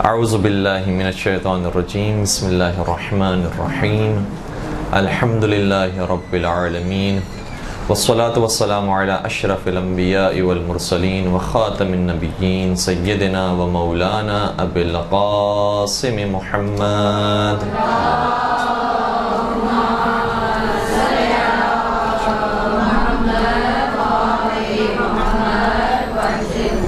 اعوذ باللہ من الشیطان الرجیم بسم اللہ الرحمن الرحیم الحمد للہ رب العالمین والصلاة والسلام علی اشرف الانبیاء والمرسلین وخاتم النبیین سیدنا و مولانا ابی القاسم محمد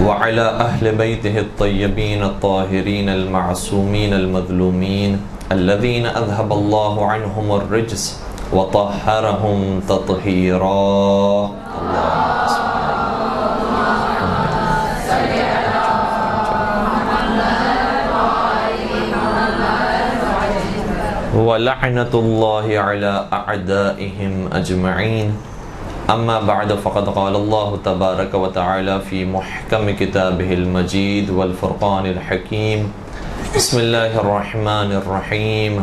وعلى أهل بيته الطيبين الطاهرين المعصومين المظلومين الذين أذهب الله عنهم الرجس وطهرهم تطهيرا. ولعنة الله على أعدائهم أجمعين. اما بعد فقد قال الله تبارك وتعالى في محكم كتابه المجيد والفرقان الحكيم بسم الله الرحمن الرحيم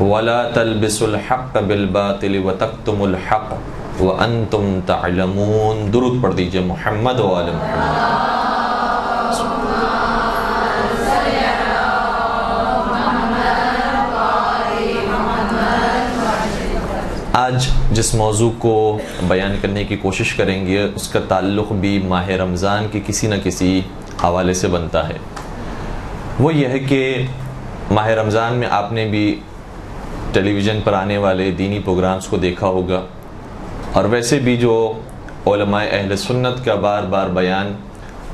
ولا تلبسوا الحق بالباطل وتكتموا الحق وانتم تعلمون. درود پڑھ دیجئے محمد و آل محمد. آج جس موضوع کو بیان کرنے کی کوشش کریں گے اس کا تعلق بھی ماہ رمضان کے کسی نہ کسی حوالے سے بنتا ہے. وہ یہ ہے کہ ماہ رمضان میں آپ نے بھی ٹیلی ویژن پر آنے والے دینی پروگرامز کو دیکھا ہوگا، اور ویسے بھی جو علماء اہل سنت کا بار بار بیان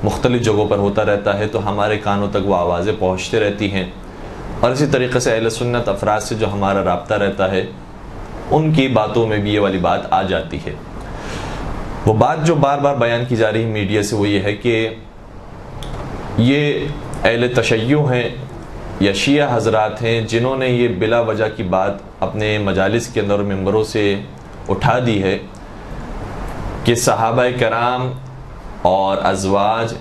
مختلف جگہوں پر ہوتا رہتا ہے تو ہمارے کانوں تک وہ آوازیں پہنچتے رہتی ہیں، اور اسی طریقے سے اہل سنت افراد سے جو ہمارا رابطہ رہتا ہے ان کی باتوں میں بھی یہ والی بات آ جاتی ہے. وہ بات جو بار بار بیان کی جا رہی میڈیا سے وہ یہ ہے کہ یہ اہل تشیع ہیں یا شیعہ حضرات ہیں جنہوں نے یہ بلا وجہ کی بات اپنے مجالس کے اندر ممبروں سے اٹھا دی ہے کہ صحابہ کرام اور ازواج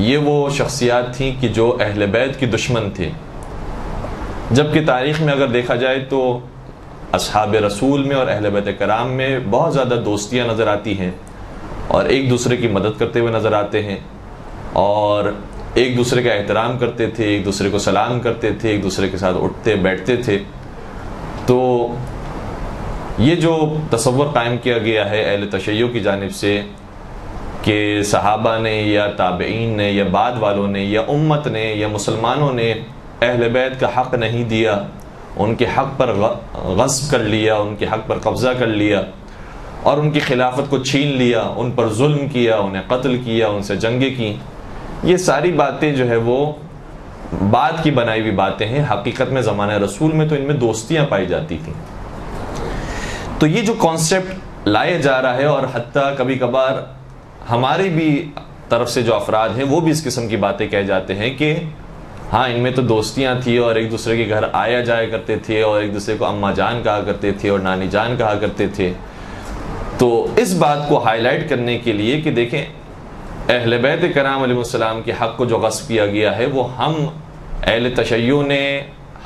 یہ وہ شخصیات تھیں کہ جو اہل بیت کی دشمن تھے، جبکہ تاریخ میں اگر دیکھا جائے تو اصحاب رسول میں اور اہل بیت کرام میں بہت زیادہ دوستیاں نظر آتی ہیں، اور ایک دوسرے کی مدد کرتے ہوئے نظر آتے ہیں، اور ایک دوسرے کا احترام کرتے تھے، ایک دوسرے کو سلام کرتے تھے، ایک دوسرے کے ساتھ اٹھتے بیٹھتے تھے. تو یہ جو تصور قائم کیا گیا ہے اہل تشیع کی جانب سے کہ صحابہ نے یا تابعین نے یا بعد والوں نے یا امت نے یا مسلمانوں نے اہل بیت کا حق نہیں دیا، ان کے حق پر غصب کر لیا، ان کے حق پر قبضہ کر لیا اور ان کی خلافت کو چھین لیا، ان پر ظلم کیا، انہیں قتل کیا، ان سے جنگیں کی، یہ ساری باتیں جو ہے وہ بعد کی بنائی ہوئی باتیں ہیں. حقیقت میں زمانہ رسول میں تو ان میں دوستیاں پائی جاتی تھیں. تو یہ جو کانسیپٹ لایا جا رہا ہے، اور حتیٰ کبھی کبھار ہماری بھی طرف سے جو افراد ہیں وہ بھی اس قسم کی باتیں کہہ جاتے ہیں کہ ہاں ان میں تو دوستیاں تھیں اور ایک دوسرے کے گھر آیا جایا کرتے تھے اور ایک دوسرے کو اماں جان کہا کرتے تھے اور نانی جان کہا کرتے تھے. تو اس بات کو ہائی لائٹ کرنے کے لیے کہ دیکھیں اہل بیت کرام علیہ السلام کے حق کو جو غصب کیا گیا ہے وہ ہم اہل تشیع نے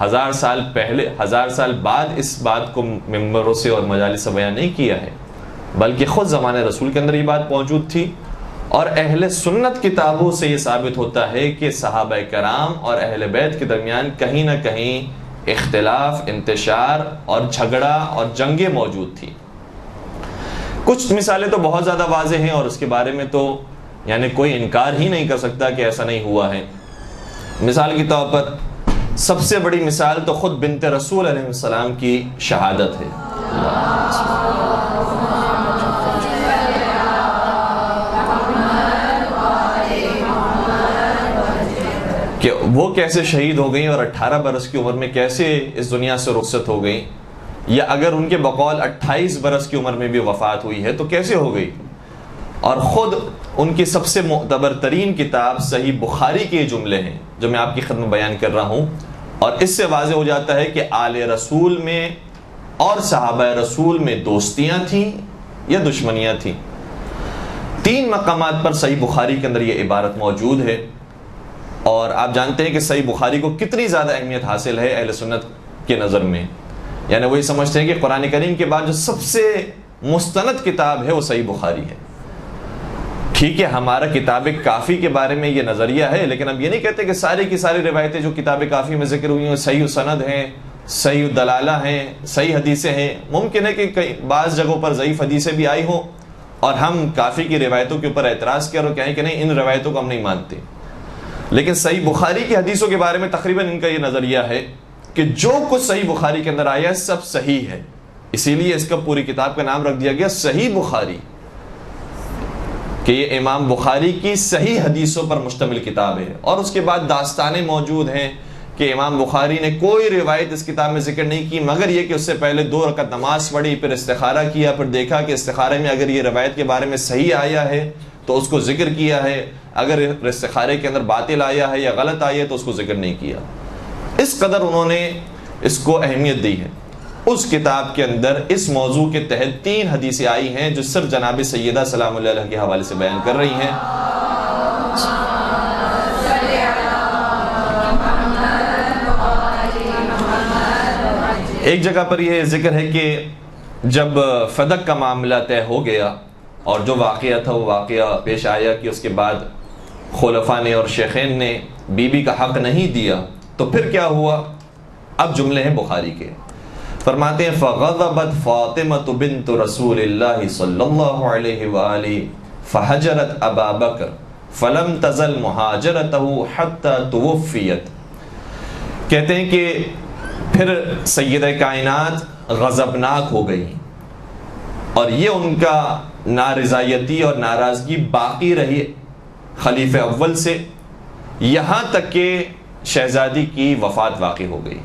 1000 سال پہلے 1000 سال بعد اس بات کو ممبروں سے اور مجالس سے بیان نہیں کیا ہے، بلکہ خود زمانہ رسول کے اندر یہ بات موجود تھی. اور اہل سنت کتابوں سے یہ ثابت ہوتا ہے کہ صحابہ کرام اور اہل بیت کے درمیان کہیں نہ کہیں اختلاف، انتشار اور جھگڑا اور جنگیں موجود تھیں. کچھ مثالیں تو بہت زیادہ واضح ہیں اور اس کے بارے میں تو یعنی کوئی انکار ہی نہیں کر سکتا کہ ایسا نہیں ہوا ہے. مثال کے طور پر سب سے بڑی مثال تو خود بنت رسول علیہ السلام کی شہادت ہے. کہ وہ کیسے شہید ہو گئیں اور 18 برس کی عمر میں کیسے اس دنیا سے رخصت ہو گئیں، یا اگر ان کے بقول 28 برس کی عمر میں بھی وفات ہوئی ہے تو کیسے ہو گئی. اور خود ان کی سب سے معتبر ترین کتاب صحیح بخاری کے جملے ہیں جو میں آپ کی خدمت بیان کر رہا ہوں، اور اس سے واضح ہو جاتا ہے کہ آل رسول میں اور صحابہ رسول میں دوستیاں تھیں یا دشمنیاں تھیں. 3 مقامات پر صحیح بخاری کے اندر یہ عبارت موجود ہے، اور آپ جانتے ہیں کہ صحیح بخاری کو کتنی زیادہ اہمیت حاصل ہے اہل سنت کے نظر میں. یعنی وہی سمجھتے ہیں کہ قرآن کریم کے بعد جو سب سے مستند کتاب ہے وہ صحیح بخاری ہے. ٹھیک ہے ہمارا کتاب کافی کے بارے میں یہ نظریہ ہے، لیکن ہم یہ نہیں کہتے کہ ساری کی ساری روایتیں جو کتاب کافی میں ذکر ہوئی ہیں صحیح سند ہیں، صحیح دلالہ ہیں، صحیح حدیثیں ہیں۔ ممکن ہے کہ بعض جگہوں پر ضعیف حدیثیں بھی آئی ہوں اور ہم کافی کی روایتوں کے اوپر اعتراض کیا اور کہیں کہ نہیں ان روایتوں کو ہم نہیں مانتے، لیکن صحیح بخاری کی حدیثوں کے بارے میں تقریباً ان کا یہ نظریہ ہے کہ جو کچھ صحیح بخاری کے اندر آیا ہے سب صحیح ہے، اسی لیے اس کا پوری کتاب کا نام رکھ دیا گیا صحیح بخاری، کہ یہ امام بخاری کی صحیح حدیثوں پر مشتمل کتاب ہے۔ اور اس کے بعد داستانیں موجود ہیں کہ امام بخاری نے کوئی روایت اس کتاب میں ذکر نہیں کی مگر یہ کہ اس سے پہلے 2 رکعت نماز پڑھی، پھر استخارہ کیا، پھر دیکھا کہ استخارے میں اگر یہ روایت کے بارے میں صحیح آیا ہے تو اس کو ذکر کیا ہے، اگر استخارے کے اندر باطل آیا ہے یا غلط آیا ہے تو اس کو ذکر نہیں کیا۔ اس قدر انہوں نے اس کو اہمیت دی ہے۔ اس کتاب کے اندر اس موضوع کے تحت 3 حدیثیں آئی ہیں جو صرف جناب سیدہ سلام اللہ علیہ کے حوالے سے بیان کر رہی ہیں۔ ایک جگہ پر یہ ذکر ہے کہ جب فدق کا معاملہ طے ہو گیا اور جو واقعہ تھا وہ واقعہ پیش آیا کہ اس کے بعد خلفاء نے اور شیخین نے بی بی کا حق نہیں دیا تو پھر کیا ہوا؟ اب جملے ہیں بخاری کے، فرماتے ہیں فغضبت فاطمة بنت رسول اللہ صلی اللہ علیہ وآلہ فحجرت ابا بکر فلم تزل مہاجرته حتی توفیت۔ کہتے ہیں کہ پھر سیدہ کائنات غضبناک ہو گئی اور یہ ان کا نارضایتی اور ناراضگی باقی رہی خلیفہ اول سے یہاں تک کہ شہزادی کی وفات واقع ہو گئی۔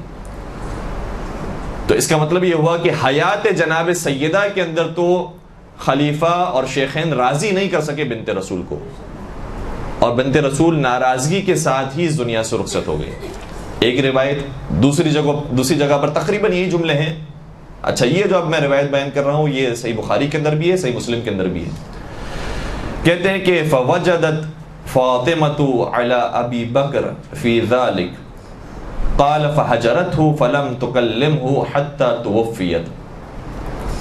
تو اس کا مطلب یہ ہوا کہ حیات جناب سیدہ کے اندر تو خلیفہ اور شیخین راضی نہیں کر سکے بنت رسول کو، اور بنت رسول ناراضگی کے ساتھ ہی اس دنیا سے رخصت ہو گئی۔ ایک روایت دوسری جگہ پر تقریباً یہی جملے ہیں۔ اچھا یہ جو اب میں روایت بیان کر رہا ہوں یہ صحیح بخاری کے اندر بھی ہے، صحیح مسلم کے اندر بھی ہے۔ کہتے ہیں کہ فوجدت فاطمة على ابی بکر فی ذلک قال فحجرته فلم تکلمه حتی توفیت،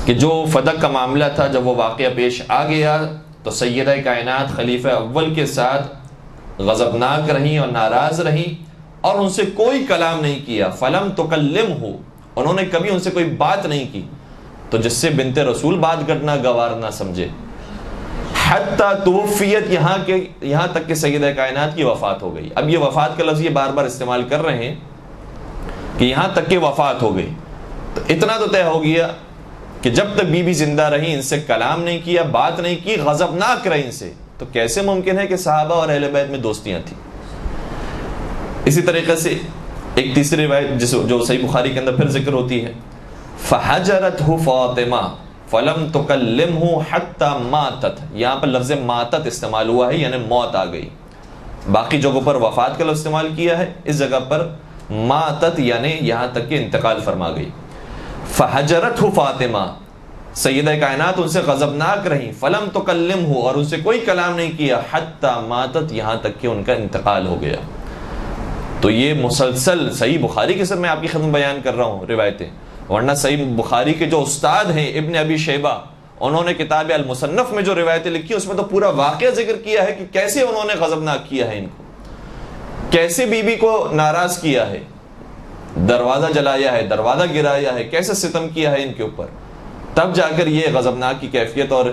کہ جو فدق کا معاملہ تھا جب وہ واقعہ پیش آ گیا تو سیدہ کائنات خلیفہ اول کے ساتھ غضبناک رہیں اور ناراض رہیں اور ان سے کوئی کلام نہیں کیا۔ فلم تکلمہ، انہوں نے کبھی ان سے کوئی بات نہیں کی، تو جس سے بنت رسول بات کرنا گوار نہ سمجھے۔ حتی توفیت، یہاں تک کہ سیدہ کائنات کی وفات ہو گئی۔ اب یہ وفات کا لفظ یہ بار بار استعمال کر رہے ہیں کہ یہاں تک کہ وفات ہو گئی، تو اتنا تو طے ہو گیا کہ جب تک بی بی زندہ رہی ان سے کلام نہیں کیا، بات نہیں کی، غضبناک رہی ان سے، تو کیسے ممکن ہے کہ صحابہ اور اہل بیت میں دوستیاں تھیں؟ اسی طریقے سے ایک تیسری روایت جو صحیح بخاری کے اندر پھر ذکر ہوتی ہے، فحجرته فاطمہ فلم تکلمہ حتی ماتت، یہاں پر لفظ ماتت استعمال ہوا ہے یعنی موت آ گئی۔ باقی جگہوں پر وفات کا لفظ استعمال کیا ہے، اس جگہ پر ماتت یعنی یہاں تک کہ انتقال فرما گئی۔ فحجرته فاطمہ، سیدہ کائنات ان سے غضبناک رہیں، فلم تکلمہ، اور ان سے کوئی کلام نہیں کیا، حتی ماتت، یہاں تک کہ ان کا انتقال ہو گیا۔ تو یہ مسلسل صحیح بخاری کے ساتھ میں آپ کی خدمت بیان کر رہا ہوں روایتیں، ورنہ صحیح بخاری کے جو استاد ہیں ابن ابی شیبہ، انہوں نے کتاب المصنف میں جو روایتیں لکھی اس میں تو پورا واقعہ ذکر کیا ہے کہ کیسے انہوں نے غضبناک کیا ہے ان کو، کیسے بی بی کو ناراض کیا ہے، دروازہ جلایا ہے، دروازہ گرایا ہے، کیسے ستم کیا ہے ان کے اوپر، تب جا کر یہ غضبناک کی کیفیت اور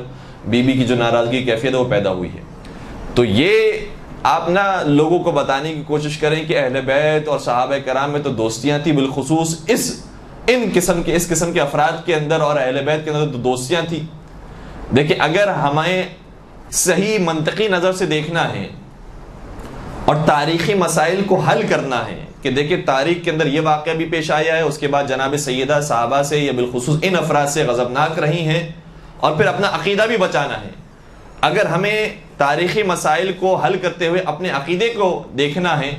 بی بی کی جو ناراضگی کی کیفیت ہے وہ پیدا ہوئی ہے۔ تو یہ آپ نا لوگوں کو بتانے کی کوشش کریں کہ اہل بیت اور صحابہ کرام میں تو دوستیاں تھیں، بالخصوص اس قسم کے افراد کے اندر اور اہل بیت کے اندر تو دوستیاں تھیں۔ دیکھیں اگر ہمیں صحیح منطقی نظر سے دیکھنا ہے اور تاریخی مسائل کو حل کرنا ہے کہ دیکھیں تاریخ کے اندر یہ واقعہ بھی پیش آیا ہے، اس کے بعد جناب سیدہ صحابہ سے یا بالخصوص ان افراد سے غضبناک رہی ہیں، اور پھر اپنا عقیدہ بھی بچانا ہے۔ اگر ہمیں تاریخی مسائل کو حل کرتے ہوئے اپنے عقیدے کو دیکھنا ہے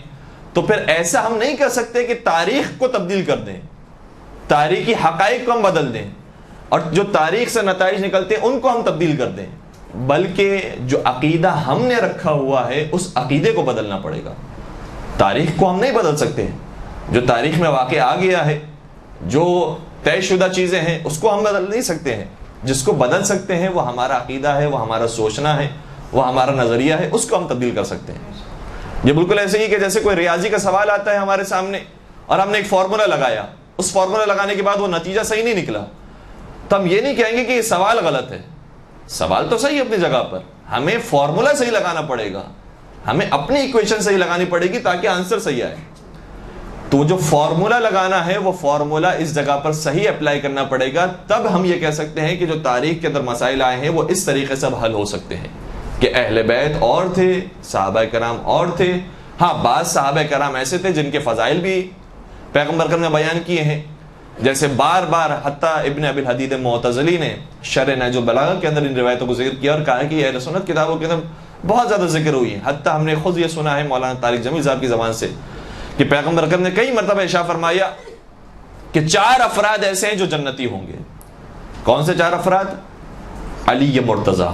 تو پھر ایسا ہم نہیں کر سکتے کہ تاریخ کو تبدیل کر دیں، تاریخی حقائق کو ہم بدل دیں اور جو تاریخ سے نتائج نکلتے ہیں ان کو ہم تبدیل کر دیں، بلکہ جو عقیدہ ہم نے رکھا ہوا ہے اس عقیدے کو بدلنا پڑے گا۔ تاریخ کو ہم نہیں بدل سکتے، جو تاریخ میں واقع آ گیا ہے، جو طے شدہ چیزیں ہیں اس کو ہم بدل نہیں سکتے ہیں، جس کو بدل سکتے ہیں وہ ہمارا عقیدہ ہے، وہ ہمارا سوچنا ہے، وہ ہمارا نظریہ ہے، اس کو ہم تبدیل کر سکتے ہیں۔ یہ بالکل ایسے ہی کہ جیسے کوئی ریاضی کا سوال آتا ہے ہمارے سامنے اور ہم نے ایک فارمولا لگایا، اس فارمولا لگانے کے بعد وہ نتیجہ صحیح نہیں نکلا، تو ہم یہ نہیں کہیں گے کہ یہ سوال غلط ہے، سوال تو صحیح ہے اپنی جگہ پر، ہمیں فارمولا صحیح لگانا پڑے گا، ہمیں اپنی ایکویشن صحیح لگانی پڑے گی تاکہ آنسر صحیح آئے۔ تو جو فارمولا لگانا ہے وہ فارمولا اس جگہ پر صحیح اپلائی کرنا پڑے گا، تب ہم یہ کہہ سکتے ہیں کہ جو تاریخ کے اندر مسائل آئے ہیں وہ اس طریقے سے اب حل ہو سکتے ہیں کہ اہل بیت اور تھے، صحابہ کرام اور تھے۔ ہاں بعض صحابہ کرام ایسے تھے جن کے فضائل بھی پیغمبر کرم نے بیان کیے ہیں، جیسے بار بار حتیٰ ابن ابی الحدید معتزلی نے شرح نہج البلاغہ کے اندر ان روایتوں کو ذکر کیا اور کہا کہ اہل سنت کتابوں کے اندر بہت زیادہ ذکر ہوئی ہے۔ حتیٰ ہم نے خود یہ سنا ہے مولانا طارق جمیل صاحب کی زبان سے کہ پیغمبر کرم نے کئی مرتبہ ارشاد فرمایا کہ 4 افراد ایسے ہیں جو جنتی ہوں گے۔ کون سے 4 افراد؟ علی مرتضیٰ،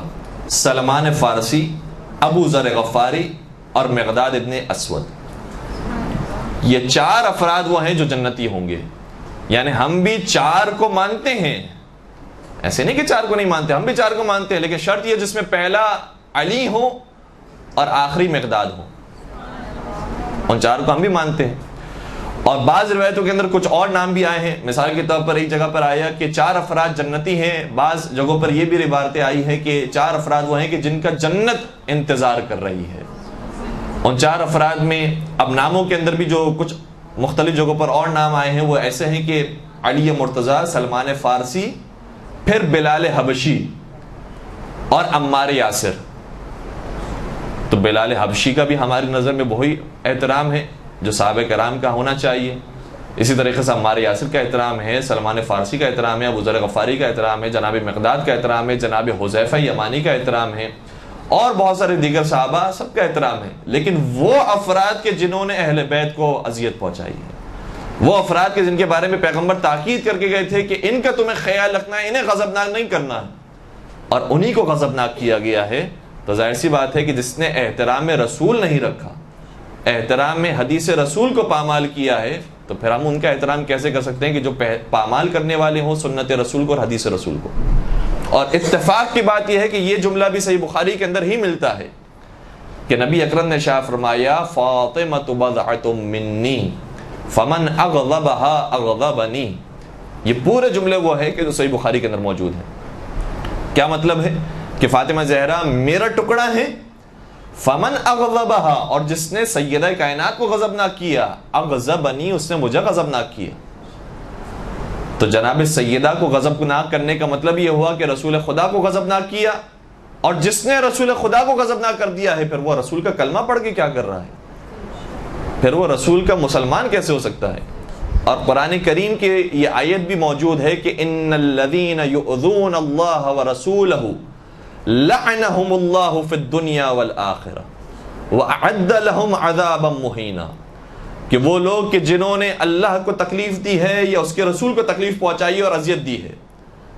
سلمان فارسی، ابو ذر غفاری اور مقداد ابن اسود۔ یہ 4 افراد وہ ہیں جو جنتی ہوں گے۔ یعنی ہم بھی 4 کو مانتے ہیں، ایسے نہیں کہ 4 کو نہیں مانتے، ہم بھی 4 کو مانتے ہیں، لیکن شرط یہ جس میں پہلا علی ہو اور آخری مقداد ہو، ان 4 کو ہم بھی مانتے ہیں۔ اور بعض روایتوں کے اندر کچھ اور نام بھی آئے ہیں، مثال کے طور پر ایک جگہ پر آیا کہ 4 افراد جنتی ہیں، بعض جگہوں پر یہ بھی روایتیں آئی ہیں کہ 4 افراد وہ ہیں کہ جن کا جنت انتظار کر رہی ہے۔ ان 4 افراد میں اب ناموں کے اندر بھی جو کچھ مختلف جگہوں پر اور نام آئے ہیں وہ ایسے ہیں کہ علی مرتضیٰ، سلمان فارسی، پھر بلال حبشی اور عمار یاسر۔ تو بلال حبشی کا بھی ہماری نظر میں وہی احترام ہے جو صحابہ کرام کا ہونا چاہیے، اسی طریقے سے عمار یاسر کا احترام ہے، سلمان فارسی کا احترام ہے، ابو ذر غفاری کا احترام ہے، جناب مقداد کا احترام ہے، جناب حذیفہ یمانی کا احترام ہے، اور بہت سارے دیگر صحابہ سب کا احترام ہے۔ لیکن وہ افراد کے جنہوں نے اہل بیت کو اذیت پہنچائی ہے، وہ افراد کے جن کے بارے میں پیغمبر تاکید کر کے گئے تھے کہ ان کا تمہیں خیال رکھنا ہے، انہیں غضبناک نہیں کرنا ہے، اور انہی کو غضبناک کیا گیا ہے، تو ظاہر سی بات ہے کہ جس نے احترام رسول نہیں رکھا، احترام میں حدیث رسول کو پامال کیا ہے، تو پھر ہم ان کا احترام کیسے کر سکتے ہیں کہ جو پامال کرنے والے ہوں سنت رسول کو اور حدیث رسول کو۔ اور اتفاق کی بات یہ ہے کہ یہ جملہ بھی صحیح بخاری کے اندر ہی ملتا ہے کہ نبی اکرم نے ارشاد فرمایا فاطمۃ بضعۃ منی فمن اغضبها اغضبنی۔ یہ پورے جملے وہ ہے کہ جو صحیح بخاری کے اندر موجود ہیں۔ کیا مطلب ہے کہ فاطمہ زہرا میرا ٹکڑا ہے، فمن اغضبها، اور جس نے سیدہ کائنات کو غضبناک کیا، اغضبنی، اس نے مجھے غضبناک کیا۔ تو جناب سیدہ کو غضبناک کرنے کا مطلب یہ ہوا کہ رسول خدا کو غضبناک کیا، اور جس نے رسول خدا کو غضبناک کر دیا ہے پھر وہ رسول کا کلمہ پڑھ کے کیا کر رہا ہے، پھر وہ رسول کا مسلمان کیسے ہو سکتا ہے؟ اور قرآن کریم کی یہ آیت بھی موجود ہے کہ ان الذین یؤذون اللہ ورسولہ لعنہم اللہ فی الدنیا والآخرہ وأعد لہم عذابا مہینا، کہ وہ لوگ کہ جنہوں نے اللہ کو تکلیف دی ہے یا اس کے رسول کو تکلیف پہنچائی ہے اور اذیت دی ہے،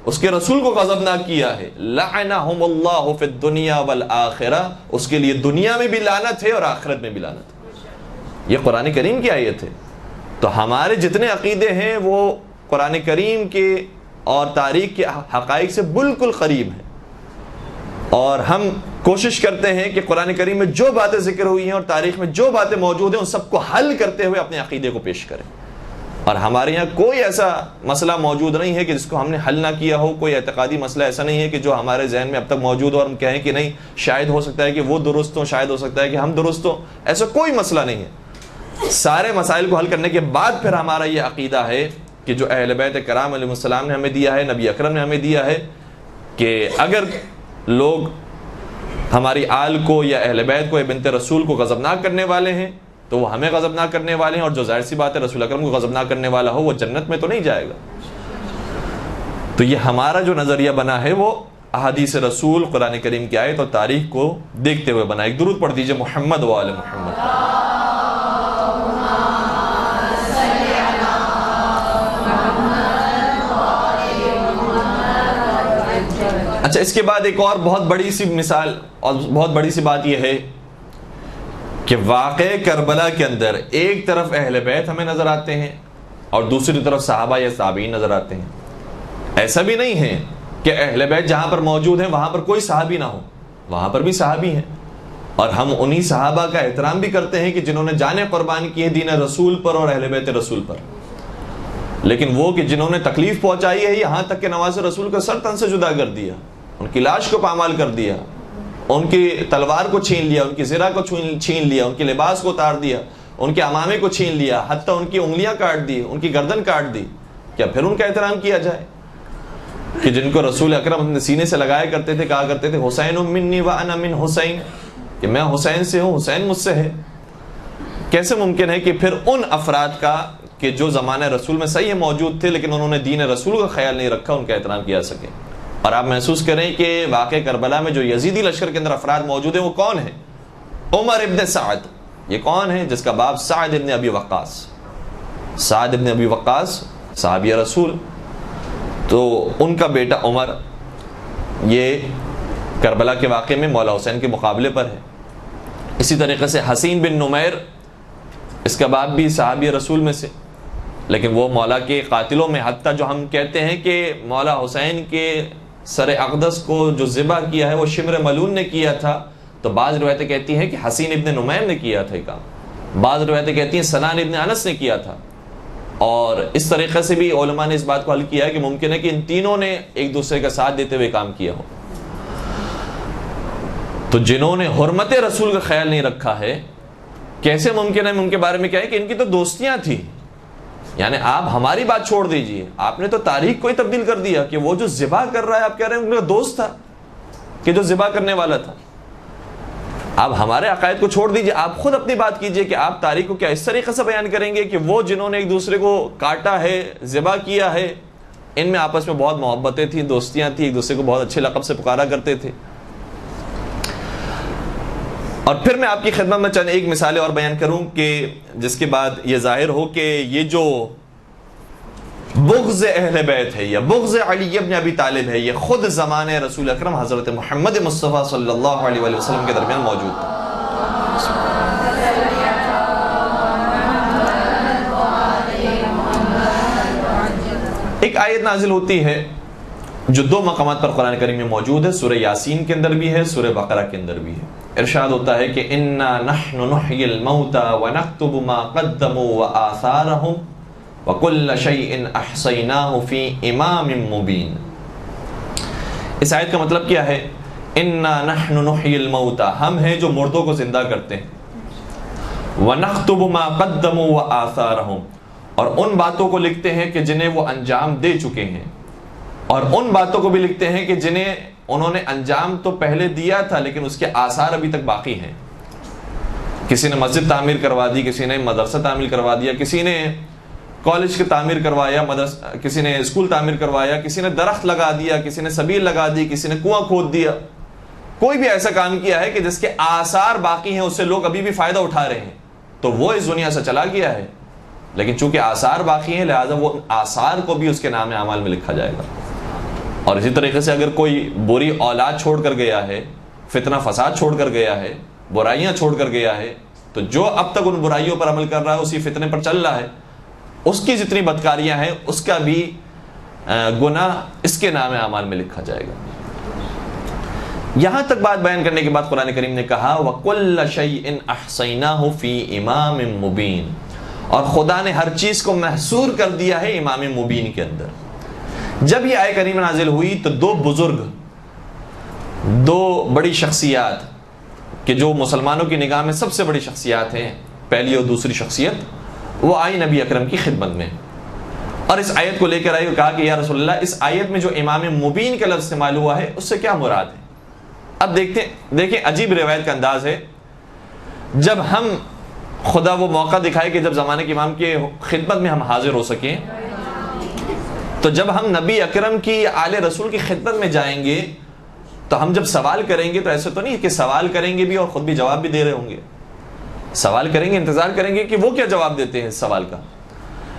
اس کے رسول کو غضبناک کیا ہے، لعنہم اللہ فی الدنیا والآخرہ، اس کے لیے دنیا میں بھی لعنت ہے اور آخرت میں بھی لعنت ہے۔ یہ قرآن کریم کی آیت ہے۔ تو ہمارے جتنے عقیدے ہیں وہ قرآن کریم کے اور تاریخ کے حقائق سے بالکل قریب ہیں، اور ہم کوشش کرتے ہیں کہ قرآن کریم میں جو باتیں ذکر ہوئی ہیں اور تاریخ میں جو باتیں موجود ہیں ان سب کو حل کرتے ہوئے اپنے عقیدے کو پیش کریں۔ اور ہمارے یہاں کوئی ایسا مسئلہ موجود نہیں ہے کہ جس کو ہم نے حل نہ کیا ہو، کوئی اعتقادی مسئلہ ایسا نہیں ہے کہ جو ہمارے ذہن میں اب تک موجود ہو اور ہم کہیں کہ نہیں شاید ہو سکتا ہے کہ وہ درست ہوں، شاید ہو سکتا ہے کہ ہم درست ہوں، ایسا کوئی مسئلہ نہیں ہے۔ سارے مسائل کو حل کرنے کے بعد پھر ہمارا یہ عقیدہ ہے کہ جو اہل بیت کرام علیہ السلام نے ہمیں دیا ہے، نبی اکرم نے ہمیں دیا ہے، کہ اگر لوگ ہماری آل کو یا اہل بیت کو یا بنت رسول کو غضبناک کرنے والے ہیں تو وہ ہمیں غضبناک کرنے والے ہیں، اور جو ظاہر سی بات ہے رسول اکرم کو غضبناک کرنے والا ہو وہ جنت میں تو نہیں جائے گا۔ تو یہ ہمارا جو نظریہ بنا ہے وہ احادیث رسول، قرآن کریم کی آیت اور تاریخ کو دیکھتے ہوئے بنا۔ ایک درود پڑھ دیجئے محمد و آل محمد۔ اچھا، اس کے بعد ایک اور بہت بڑی سی مثال اور بہت بڑی سی بات یہ ہے کہ واقع کربلا کے اندر ایک طرف اہل بیت ہمیں نظر آتے ہیں اور دوسری طرف صحابہ یا تابعین نظر آتے ہیں۔ ایسا بھی نہیں ہے کہ اہل بیت جہاں پر موجود ہیں وہاں پر کوئی صحابی نہ ہو، وہاں پر بھی صحابی ہیں، اور ہم انہی صحابہ کا احترام بھی کرتے ہیں کہ جنہوں نے جانیں قربان کی ہے دین رسول پر اور اہل بیت رسول پر، لیکن وہ کہ جنہوں نے تکلیف پہنچائی ہے یہاں تک کہ نواز رسول کا سر تن سے جدا کر دیا، ان کی لاش کو پامال کر دیا، ان کی تلوار کو چھین لیا، ان کی زرہ کو چھین لیا، ان کے لباس کو اتار دیا، ان کے امامے کو چھین لیا، حتیٰ ان کی انگلیاں کاٹ دی، ان کی گردن کاٹ دی، کیا پھر ان کا احترام کیا جائے؟ کہ جن کو رسول اکرم اپنے سینے سے لگایا کرتے تھے، کہا کرتے تھے حسین منی وانا من حسین، کہ میں حسین سے ہوں، حسین مجھ سے ہے، کیسے ممکن ہے کہ پھر ان افراد کا کہ جو زمانہ رسول میں صحیح موجود تھے لیکن انہوں نے دین رسول کا خیال نہیں رکھا، ان کا احترام کیا سکے؟ اور آپ محسوس کریں کہ واقع کربلا میں جو یزیدی لشکر کے اندر افراد موجود ہیں وہ کون ہیں؟ عمر ابن سعد، یہ کون ہے؟ جس کا باپ سعد ابن ابی وقاص، سعد ابن ابی وقاص صحابی رسول، تو ان کا بیٹا عمر یہ کربلا کے واقعے میں مولا حسین کے مقابلے پر ہے۔ اسی طریقے سے حسین بن نمیر، اس کا باپ بھی صحابی رسول میں سے، لیکن وہ مولا کے قاتلوں میں، حتیٰ جو ہم کہتے ہیں کہ مولا حسین کے سر اقدس کو جو ذبح کیا ہے وہ شمر ملون نے کیا تھا، تو بعض روایتیں کہتی ہیں کہ حسین ابن نمیر نے کیا تھا یہ کام، بعض روایتیں کہتی ہیں سنان ابن انس نے کیا تھا، اور اس طریقے سے بھی علماء نے اس بات کو حل کیا ہے کہ ممکن ہے کہ ان تینوں نے ایک دوسرے کا ساتھ دیتے ہوئے کام کیا ہو۔ تو جنہوں نے حرمت رسول کا خیال نہیں رکھا ہے، کیسے ممکن ہے؟ ان کے بارے میں کیا ہے کہ ان کی تو دوستیاں تھیں، یعنی آپ ہماری بات چھوڑ دیجئے، آپ نے تو تاریخ کو ہی تبدیل کر دیا کہ وہ جو ذبح کر رہا ہے آپ کہہ رہے ہیں ان کا دوست تھا کہ جو ذبح کرنے والا تھا۔ آپ ہمارے عقائد کو چھوڑ دیجئے، آپ خود اپنی بات کیجئے کہ آپ تاریخ کو کیا اس طریقے سے بیان کریں گے کہ وہ جنہوں نے ایک دوسرے کو کاٹا ہے، ذبح کیا ہے، ان میں آپس میں بہت محبتیں تھیں، دوستیاں تھیں، ایک دوسرے کو بہت اچھے لقب سے پکارا کرتے تھے۔ اور پھر میں آپ کی خدمت میں چند ایک مثالیں اور بیان کروں کہ جس کے بعد یہ ظاہر ہو کہ یہ جو بغض اہل بیت ہے یا بغض علی ابن ابی طالب ہے، یہ خود زمانے رسول اکرم حضرت محمد مصطفیٰ صلی اللہ علیہ وآلہ وسلم کے درمیان موجود تھا۔ ایک آیت نازل ہوتی ہے جو دو مقامات پر قرآن کریم میں موجود ہے، سورہ یاسین کے اندر بھی ہے، سورہ بقرہ کے اندر بھی ہے۔ ارشاد ہوتا ہے کہ اِنَّا نَحْنُ نُحْيِي الْمَوْتَى وَنَكْتُبُ مَا قَدَّمُوا وَآثَارَهُمْ وَكُلَّ شَيْءٍ أَحْصَيْنَاهُ فِي إِمَامٍ مُبِينٍ۔ اس آیت کا مطلب کیا ہے؟ اِنَّا نَحْنُ نُحْيِي الْمَوْتَى، ہم ہیں جو مردوں کو زندہ کرتے ہیں، وَنَكْتُبُ مَا قَدَّمُوا وَآثَارَهُمْ، اور ان باتوں کو لکھتے ہیں کہ جنہیں وہ انجام دے چکے ہیں، اور ان باتوں کو بھی لکھتے ہیں کہ جنہیں انہوں نے انجام تو پہلے دیا تھا لیکن اس کے آثار ابھی تک باقی ہیں۔ کسی نے مسجد تعمیر کروا دی، کسی نے مدرسہ تعمیر کروا دیا، کسی نے کالج کی تعمیر کروایا، کسی نے اسکول تعمیر کروایا، کسی نے درخت لگا دیا، کسی نے سبیل لگا دی، کسی نے کنواں کھود دیا، کوئی بھی ایسا کام کیا ہے کہ جس کے آثار باقی ہیں، اس سے لوگ ابھی بھی فائدہ اٹھا رہے ہیں، تو وہ اس دنیا سے چلا گیا ہے، لیکن چونکہ آثار باقی ہیں لہٰذا وہ آثار کو بھی اس کے نام اعمال میں لکھا جائے گا۔ اور اسی طریقے سے اگر کوئی بری اولاد چھوڑ کر گیا ہے، فتنہ فساد چھوڑ کر گیا ہے، برائیاں چھوڑ کر گیا ہے، تو جو اب تک ان برائیوں پر عمل کر رہا ہے، اسی فتنے پر چل رہا ہے، اس کی جتنی بدکاریاں ہیں اس کا بھی گناہ اس کے نام اعمال میں لکھا جائے گا۔ یہاں تک بات بیان کرنے کے بعد قرآن کریم نے کہا وَكُلَّ شَيْءٍ أَحْصَيْنَاهُ فِي إِمَامٍ مُبِينٍ، اور خدا نے ہر چیز کو محصور کر دیا ہے امام مبین کے اندر۔ جب یہ آیت کریمہ نازل ہوئی تو دو بزرگ، دو بڑی شخصیات کہ جو مسلمانوں کی نگاہ میں سب سے بڑی شخصیات ہیں، پہلی اور دوسری شخصیت، وہ آئی نبی اکرم کی خدمت میں اور اس آیت کو لے کر آئی اور کہا کہ یا رسول اللہ، اس آیت میں جو امام مبین کا لفظ استعمال ہوا ہے اس سے کیا مراد ہے؟ اب دیکھیں عجیب روایت کا انداز ہے، جب ہم خدا وہ موقع دکھائے کہ جب زمانے کے امام کی خدمت میں ہم حاضر ہو سکیں، تو جب ہم نبی اکرم کی آل رسول کی خدمت میں جائیں گے تو ہم جب سوال کریں گے تو ایسے تو نہیں کہ سوال کریں گے بھی اور خود بھی جواب بھی دے رہے ہوں گے، سوال کریں گے، انتظار کریں گے کہ وہ کیا جواب دیتے ہیں اس سوال کا،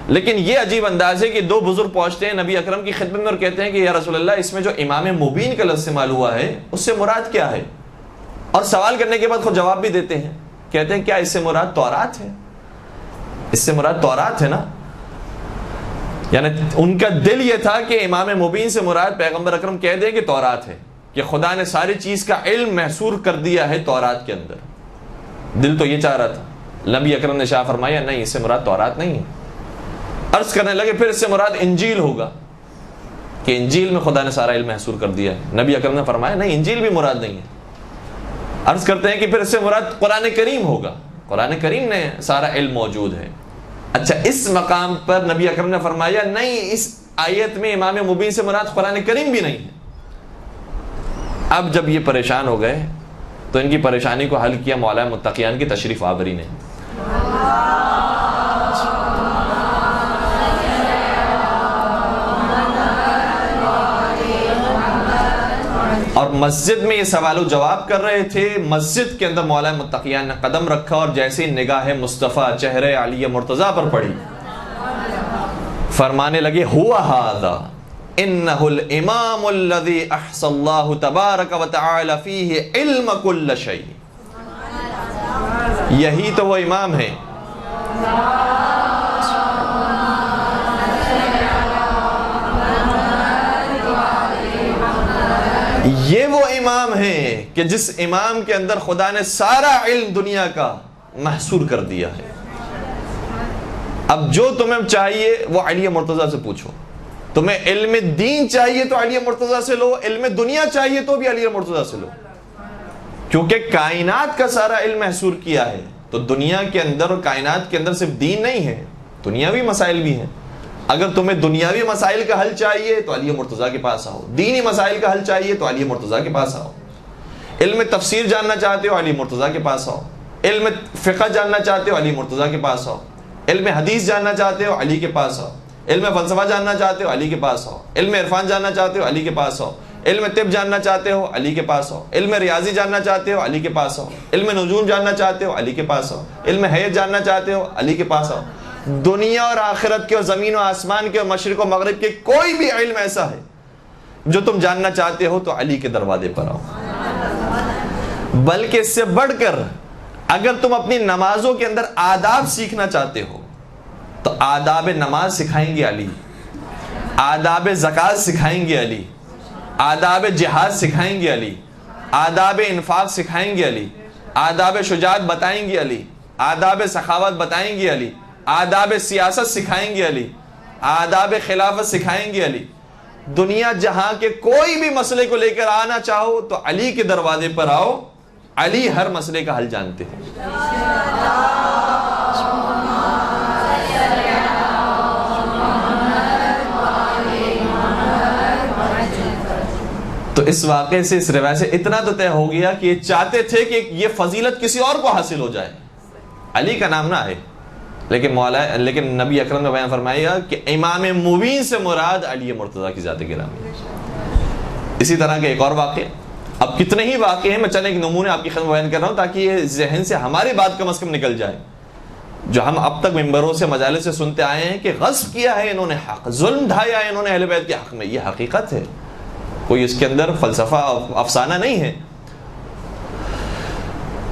لیکن یہ عجیب انداز ہے کہ دو بزرگ پہنچتے ہیں نبی اکرم کی خدمت میں اور کہتے ہیں کہ یا رسول اللہ، اس میں جو امام مبین کا لفظ استعمال ہوا ہے اس سے مراد کیا ہے؟ اور سوال کرنے کے بعد خود جواب بھی دیتے ہیں، کہتے ہیں کیا اس سے مراد تورات ہے؟ اس سے مراد تورات ہے نا؟ یعنی ان کا دل یہ تھا کہ امام مبین سے مراد پیغمبر اکرم کہہ دیں کہ تورات ہے، کہ خدا نے ساری چیز کا علم محصور کر دیا ہے تورات کے اندر. دل تو یہ چاہ رہا تھا. نبی اکرم نے شاہ فرمایا نہیں، اس سے مراد تورات نہیں ہے. عرض کرنے لگے پھر اس سے مراد انجیل ہوگا کہ انجیل میں خدا نے سارا علم محصور کر دیا ہے. نبی اکرم نے فرمایا نہیں، انجیل بھی مراد نہیں ہے. عرض کرتے ہیں کہ پھر اس سے مراد قرآن کریم ہوگا، قرآن کریم نے سارا علم موجود ہے. اچھا، اس مقام پر نبی اکرم نے فرمایا نہیں، اس آیت میں امام مبین سے مراد قرآن کریم بھی نہیں ہے. اب جب یہ پریشان ہو گئے تو ان کی پریشانی کو حل کیا مولا متقیان کی تشریف آوری نے. اور مسجد میں یہ سوال و جواب کر رہے تھے. مسجد کے اندر مولا متقیان نے قدم رکھا اور جیسے نگاہ مصطفیٰ چہرے علی مرتضیٰ پر پڑی، فرمانے لگے ہوا ھذا انہ الامام الذی احصى اللہ تبارک و تعالی فیہ علم کل شیء. یہی تو وہ امام ہے یہ وہ امام ہے کہ جس امام کے اندر خدا نے سارا علم دنیا کا محصور کر دیا ہے. اب جو تمہیں چاہیے وہ علی مرتضیٰ سے پوچھو. تمہیں علم دین چاہیے تو علی مرتضیٰ سے لو، علم دنیا چاہیے تو بھی علی مرتضیٰ سے لو، کیونکہ کائنات کا سارا علم محصور کیا ہے. تو دنیا کے اندر اور کائنات کے اندر صرف دین نہیں ہے، دنیاوی مسائل بھی ہیں. اگر تمہیں دنیاوی مسائل کا حل چاہیے تو علی مرتضیٰ کے پاس آؤ، دینی مسائل کا حل چاہیے تو علی مرتضیٰ کے پاس آؤ. علم تفسیر جاننا چاہتے ہو علی مرتضیٰ کے پاس آؤ، علم فقہ جاننا چاہتے ہو علی مرتضیٰ کے پاس آؤ، علم حدیث جاننا چاہتے ہو علی کے پاس آؤ، علم فلسفہ جاننا چاہتے ہو علی کے پاس آؤ، علم عرفان جاننا چاہتے ہو علی کے پاس آؤ، علم طب جاننا چاہتے ہو علی کے پاس آؤ، علم ریاضی جاننا چاہتے ہو علی کے پاس آؤ، علم نجوم جاننا چاہتے ہو علی کے پاس آؤ، علم حیض جاننا چاہتے ہو علی کے پاس آؤ. دنیا اور آخرت کے اور زمین و آسمان کے اور مشرق و مغرب کے کوئی بھی علم ایسا ہے جو تم جاننا چاہتے ہو تو علی کے دروازے پر آؤ. بلکہ اس سے بڑھ کر اگر تم اپنی نمازوں کے اندر آداب سیکھنا چاہتے ہو تو آداب نماز سکھائیں گے علی، آداب زکوٰۃ سکھائیں گے علی، آداب جہاد سکھائیں گے علی، آداب انفاق سکھائیں گے علی، آداب شجاعت بتائیں گے علی، آداب سخاوت بتائیں گے علی، آداب سیاست سکھائیں گے علی، آداب خلافت سکھائیں گے علی. دنیا جہاں کے کوئی بھی مسئلے کو لے کر آنا چاہو تو علی کے دروازے پر آؤ، علی ہر مسئلے کا حل جانتے ہیں. تو اس واقعے سے، اس روایت سے اتنا تو طے ہو گیا کہ یہ چاہتے تھے کہ یہ فضیلت کسی اور کو حاصل ہو جائے، علی کا نام نہ آئے. لیکن نبی اکرم نے بیان فرمایا کہ امام مبین سے مراد علی مرتضیٰ کی ذات گرامی. اسی طرح کا ایک اور واقعہ، اب کتنے ہی واقعے ہیں، میں چند ایک نمونے آپ کی خدمت بیان کر رہا ہوں تاکہ یہ ذہن سے ہماری بات کم از کم نکل جائے، جو ہم اب تک ممبروں سے مجالس سے سنتے آئے ہیں کہ غصب کیا ہے انہوں نے حق، ظلم ڈھایا ہے انہوں نے اہل بیت کے حق میں. یہ حقیقت ہے، کوئی اس کے اندر فلسفہ افسانہ نہیں ہے.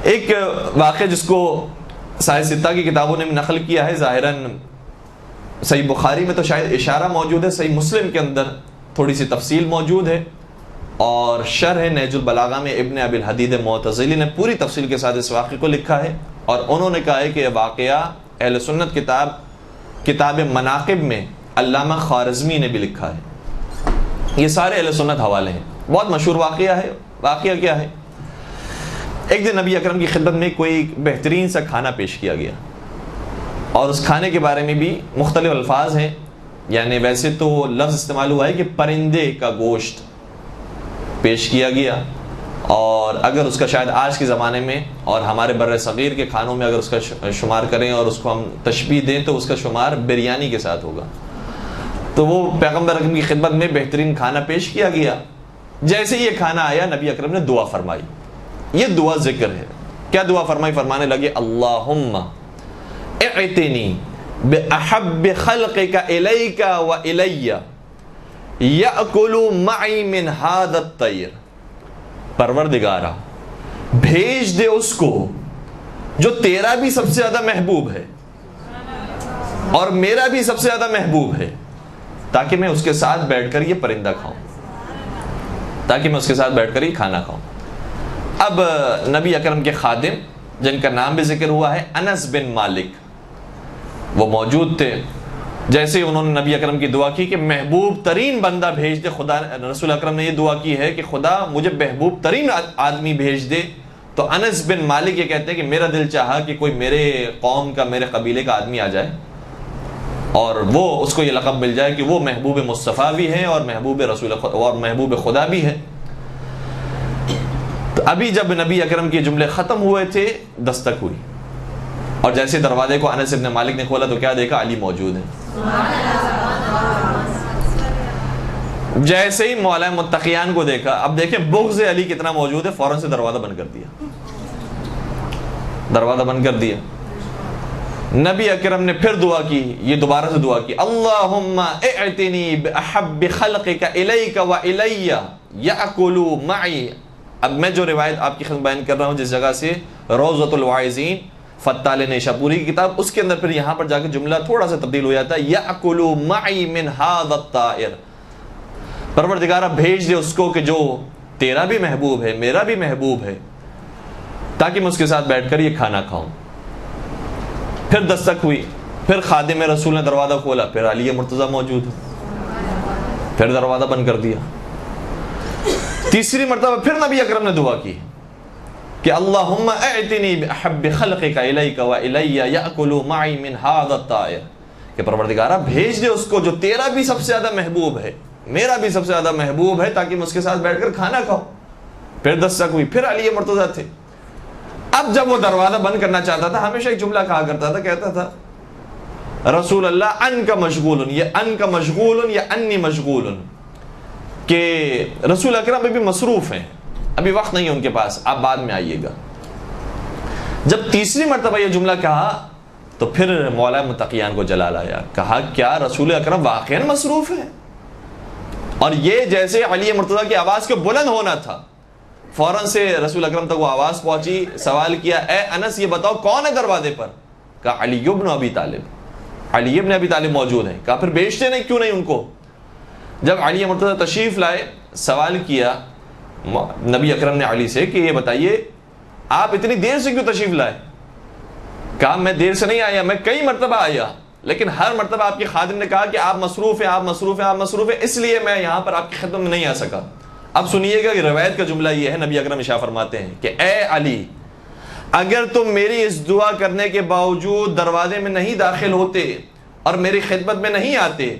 ایک واقعہ جس کو صحیح ستہ کی کتابوں نے نقل کیا ہے، ظاہراً صحیح بخاری میں تو شاید اشارہ موجود ہے، صحیح مسلم کے اندر تھوڑی سی تفصیل موجود ہے، اور شرح نہج البلاغہ میں ابن ابی الحدید معتزلی نے پوری تفصیل کے ساتھ اس واقعے کو لکھا ہے. اور انہوں نے کہا ہے کہ یہ واقعہ اہل سنت کتاب مناقب میں علامہ خوارزمی نے بھی لکھا ہے. یہ سارے اہل سنت حوالے ہیں، بہت مشہور واقعہ ہے. واقعہ کیا ہے؟ ایک دن نبی اکرم کی خدمت میں کوئی بہترین سا کھانا پیش کیا گیا، اور اس کھانے کے بارے میں بھی مختلف الفاظ ہیں. یعنی ویسے تو لفظ استعمال ہوا ہے کہ پرندے کا گوشت پیش کیا گیا، اور اگر اس کا شاید آج کے زمانے میں اور ہمارے بر صغیر کے کھانوں میں اگر اس کا شمار کریں اور اس کو ہم تشبیہ دیں تو اس کا شمار بریانی کے ساتھ ہوگا. تو وہ پیغمبر اکرم کی خدمت میں بہترین کھانا پیش کیا گیا. جیسے یہ کھانا آیا نبی اکرم نے دعا فرمائی. یہ دعا ذکر ہے. کیا دعا فرمائی؟ فرمانے لگے اللہم اعتنی بأحب خلقک الیک و الی یأکل معی من ھذا الطیر. پروردگارا بھیج دے اس کو جو تیرا بھی سب سے زیادہ محبوب ہے اور میرا بھی سب سے زیادہ محبوب ہے، تاکہ میں اس کے ساتھ بیٹھ کر یہ پرندہ کھاؤں. تاکہ میں اس کے ساتھ بیٹھ کر ہی کھانا کھاؤں۔ اب نبی اکرم کے خادم جن کا نام بھی ذکر ہوا ہے انس بن مالک، وہ موجود تھے۔ جیسے ہی انہوں نے نبی اکرم کی دعا کی کہ محبوب ترین بندہ بھیج دے، خدا رسول اکرم نے یہ دعا کی ہے کہ خدا مجھے محبوب ترین آدمی بھیج دے، تو انس بن مالک یہ کہتے ہیں کہ میرا دل چاہا کہ کوئی میرے قوم کا، میرے قبیلے کا آدمی آ جائے اور وہ اس کو یہ لقب مل جائے کہ وہ محبوب مصطفیٰ بھی ہیں اور محبوب رسول اور محبوب خدا بھی ہے۔ تو ابھی جب نبی اکرم کے جملے ختم ہوئے تھے، دستک ہوئی، اور جیسے دروازے کو انس بن مالک نے کھولا تو کیا دیکھا؟ علی موجود ہے۔ جیسے ہی مولا متقیان کو دیکھا، اب دیکھیں بغض علی کتنا موجود ہے، فوراً سے دروازہ بند کر دیا، دروازہ بند کر دیا۔ نبی اکرم نے پھر دعا کی، یہ دوبارہ سے دعا کی، اللہم اعتنی بأحب خلقک الیک و الی یأکلوا معی۔ اب میں جو روایت آپ کی خدمت بیان کر رہا ہوں جس جگہ سے، روضۃ الواعظین فتال نیشاپوری کی کتاب، اس کے اندر پھر یہاں پر جا کے جملہ تھوڑا سا تبدیل ہو جاتا ہے، یأکلوا معی من ھذا الطائر، پروردگارہ بھیج دے اس کو کہ جو تیرا بھی محبوب ہے، میرا بھی محبوب ہے، تاکہ میں اس کے ساتھ بیٹھ کر یہ کھانا کھاؤں۔ پھر دستک ہوئی، پھر خادم رسول نے دروازہ کھولا، پھر علی مرتضیٰ موجود ہے، پھر دروازہ بند کر دیا۔ تیسری مرتبہ پھر نبی اکرم نے دعا کی کہ اللہم اعتنی بأحب خلقک الیک و الی یأکلوا معی من ھذا الطائر، کہ پروردگارہ بھیج دے اس کو جو تیرا بھی سب سے زیادہ محبوب ہے، میرا بھی سب سے زیادہ محبوب ہے، تاکہ میں اس کے ساتھ بیٹھ کر کھانا کھاؤں۔ پھر دستک ہوئی، پھر علی مرتضیٰ تھے۔ اب جب وہ دروازہ بند کرنا چاہتا تھا، ہمیشہ ایک جملہ کہا کرتا تھا، کہتا تھا رسول اللہ ان کا مشغول، یہ ان کا مشغول یا انی مشغول، کہ رسول اکرم ابھی مصروف ہیں، ابھی وقت نہیں ہے ان کے پاس، آپ بعد میں آئیے گا۔ جب تیسری مرتبہ یہ جملہ کہا تو پھر مولا متقیان کو جلال آیا، کہا کیا رسول اکرم واقعاً مصروف ہے؟ اور یہ جیسے علی مرتضیٰ کی آواز کے بلند ہونا تھا، فوراً سے رسول اکرم تک وہ آواز پہنچی، سوال کیا، اے انس یہ بتاؤ کون ہے دروازے پر؟ کہا علی بن ابی طالب، علی بن ابی طالب موجود ہیں۔ کہا پھر بیچتے نہیں کیوں نہیں ان کو؟ جب علی مرتضیٰ تشریف لائے، سوال کیا نبی اکرم نے علی سے کہ یہ بتائیے آپ اتنی دیر سے کیوں تشریف لائے؟ کہا میں دیر سے نہیں آیا، میں کئی مرتبہ آیا، لیکن ہر مرتبہ آپ کے خادم نے کہا کہ آپ مصروف ہیں، آپ مصروف ہیں، آپ مصروف ہیں، اس لیے میں یہاں پر آپ کی خدمت میں نہیں آ سکا۔ اب سنیے گا کہ روایت کا جملہ یہ ہے، نبی اکرم ارشاد فرماتے ہیں کہ اے علی، اگر تم میری اس دعا کرنے کے باوجود دروازے میں نہیں داخل ہوتے اور میری خدمت میں نہیں آتے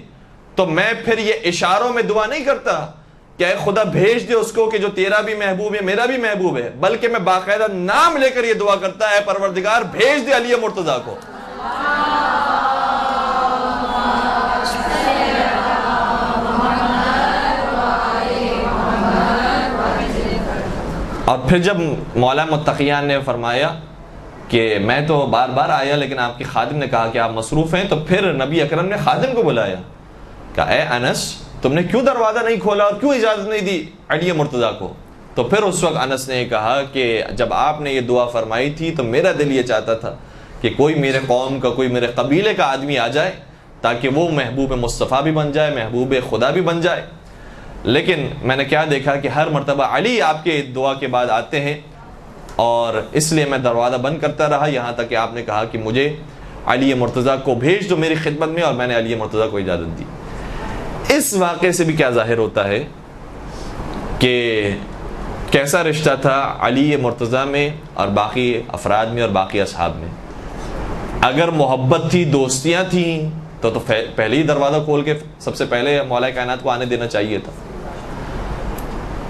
تو میں پھر یہ اشاروں میں دعا نہیں کرتا کہ اے خدا بھیج دے اس کو کہ جو تیرا بھی محبوب ہے، میرا بھی محبوب ہے، بلکہ میں باقاعدہ نام لے کر یہ دعا کرتا ہے، پروردگار بھیج دے علی مرتضیٰ کو۔ اور پھر جب مولا متقیان نے فرمایا کہ میں تو بار بار آیا لیکن آپ کے خادم نے کہا کہ آپ مصروف ہیں، تو پھر نبی اکرم نے خادم کو بلایا، کہا اے انس تم نے کیوں دروازہ نہیں کھولا اور کیوں اجازت نہیں دی علی مرتضیٰ کو؟ تو پھر اس وقت انس نے کہا کہ جب آپ نے یہ دعا فرمائی تھی تو میرا دل یہ چاہتا تھا کہ کوئی میرے قوم کا، کوئی میرے قبیلے کا آدمی آ جائے تاکہ وہ محبوب مصطفیٰ بھی بن جائے، محبوب خدا بھی بن جائے، لیکن میں نے کیا دیکھا کہ ہر مرتبہ علی آپ کے دعا کے بعد آتے ہیں، اور اس لیے میں دروازہ بند کرتا رہا یہاں تک کہ آپ نے کہا کہ مجھے علی مرتضیٰ کو بھیج دو میری خدمت میں، اور میں نے علی مرتضیٰ کو اجازت دی۔ اس واقعے سے بھی کیا ظاہر ہوتا ہے کہ کیسا رشتہ تھا علی مرتضیٰ میں اور باقی افراد میں اور باقی اصحاب میں۔ اگر محبت تھی، دوستیاں تھیں تو پہلے ہی دروازہ کھول کے سب سے پہلے مولا کائنات کو آنے دینا چاہیے تھا۔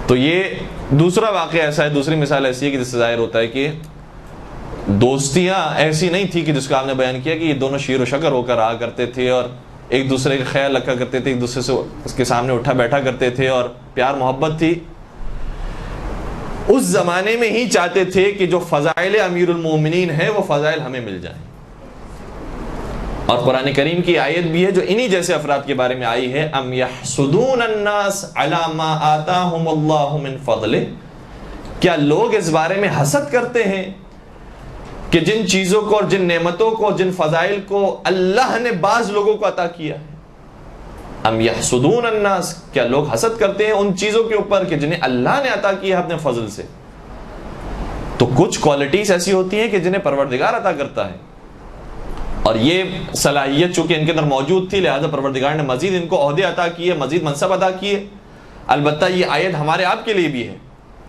تو یہ دوسرا واقعہ ایسا ہے، دوسری مثال ایسی ہے کہ جس سے ظاہر ہوتا ہے کہ دوستیاں ایسی نہیں تھی کہ جس کو آپ نے بیان کیا کہ یہ دونوں شیر و شکر ہو کر رہا کرتے تھے اور ایک دوسرے کا خیال رکھا کرتے تھے، ایک دوسرے سے اس کے سامنے اٹھا بیٹھا کرتے تھے اور پیار محبت تھی۔ اس زمانے میں ہی چاہتے تھے کہ جو فضائل امیر المومنین ہیں وہ فضائل ہمیں مل جائیں، اور قرآن کریم کی آیت بھی ہے جو انہی جیسے افراد کے بارے میں آئی ہے، ام یحسدون الناس علی ما آتاہم اللہ من فضلہ، کیا لوگ اس بارے میں حسد کرتے ہیں کہ جن چیزوں کو اور جن نعمتوں کو، جن فضائل کو اللہ نے بعض لوگوں کو عطا کیا ہے، ام یحسدون الناس، کیا لوگ حسد کرتے ہیں ان چیزوں کے اوپر کہ جنہیں اللہ نے عطا کی ہے اپنے فضل سے؟ تو کچھ کوالٹیز ایسی ہوتی ہیں کہ جنہیں پروردگار عطا کرتا ہے، اور یہ صلاحیت چونکہ ان کے اندر موجود تھی، لہذا پروردگار نے مزید ان کو عہدے عطا کیے، مزید منصب عطا کیے۔ البتہ یہ آیت ہمارے آپ کے لیے بھی ہے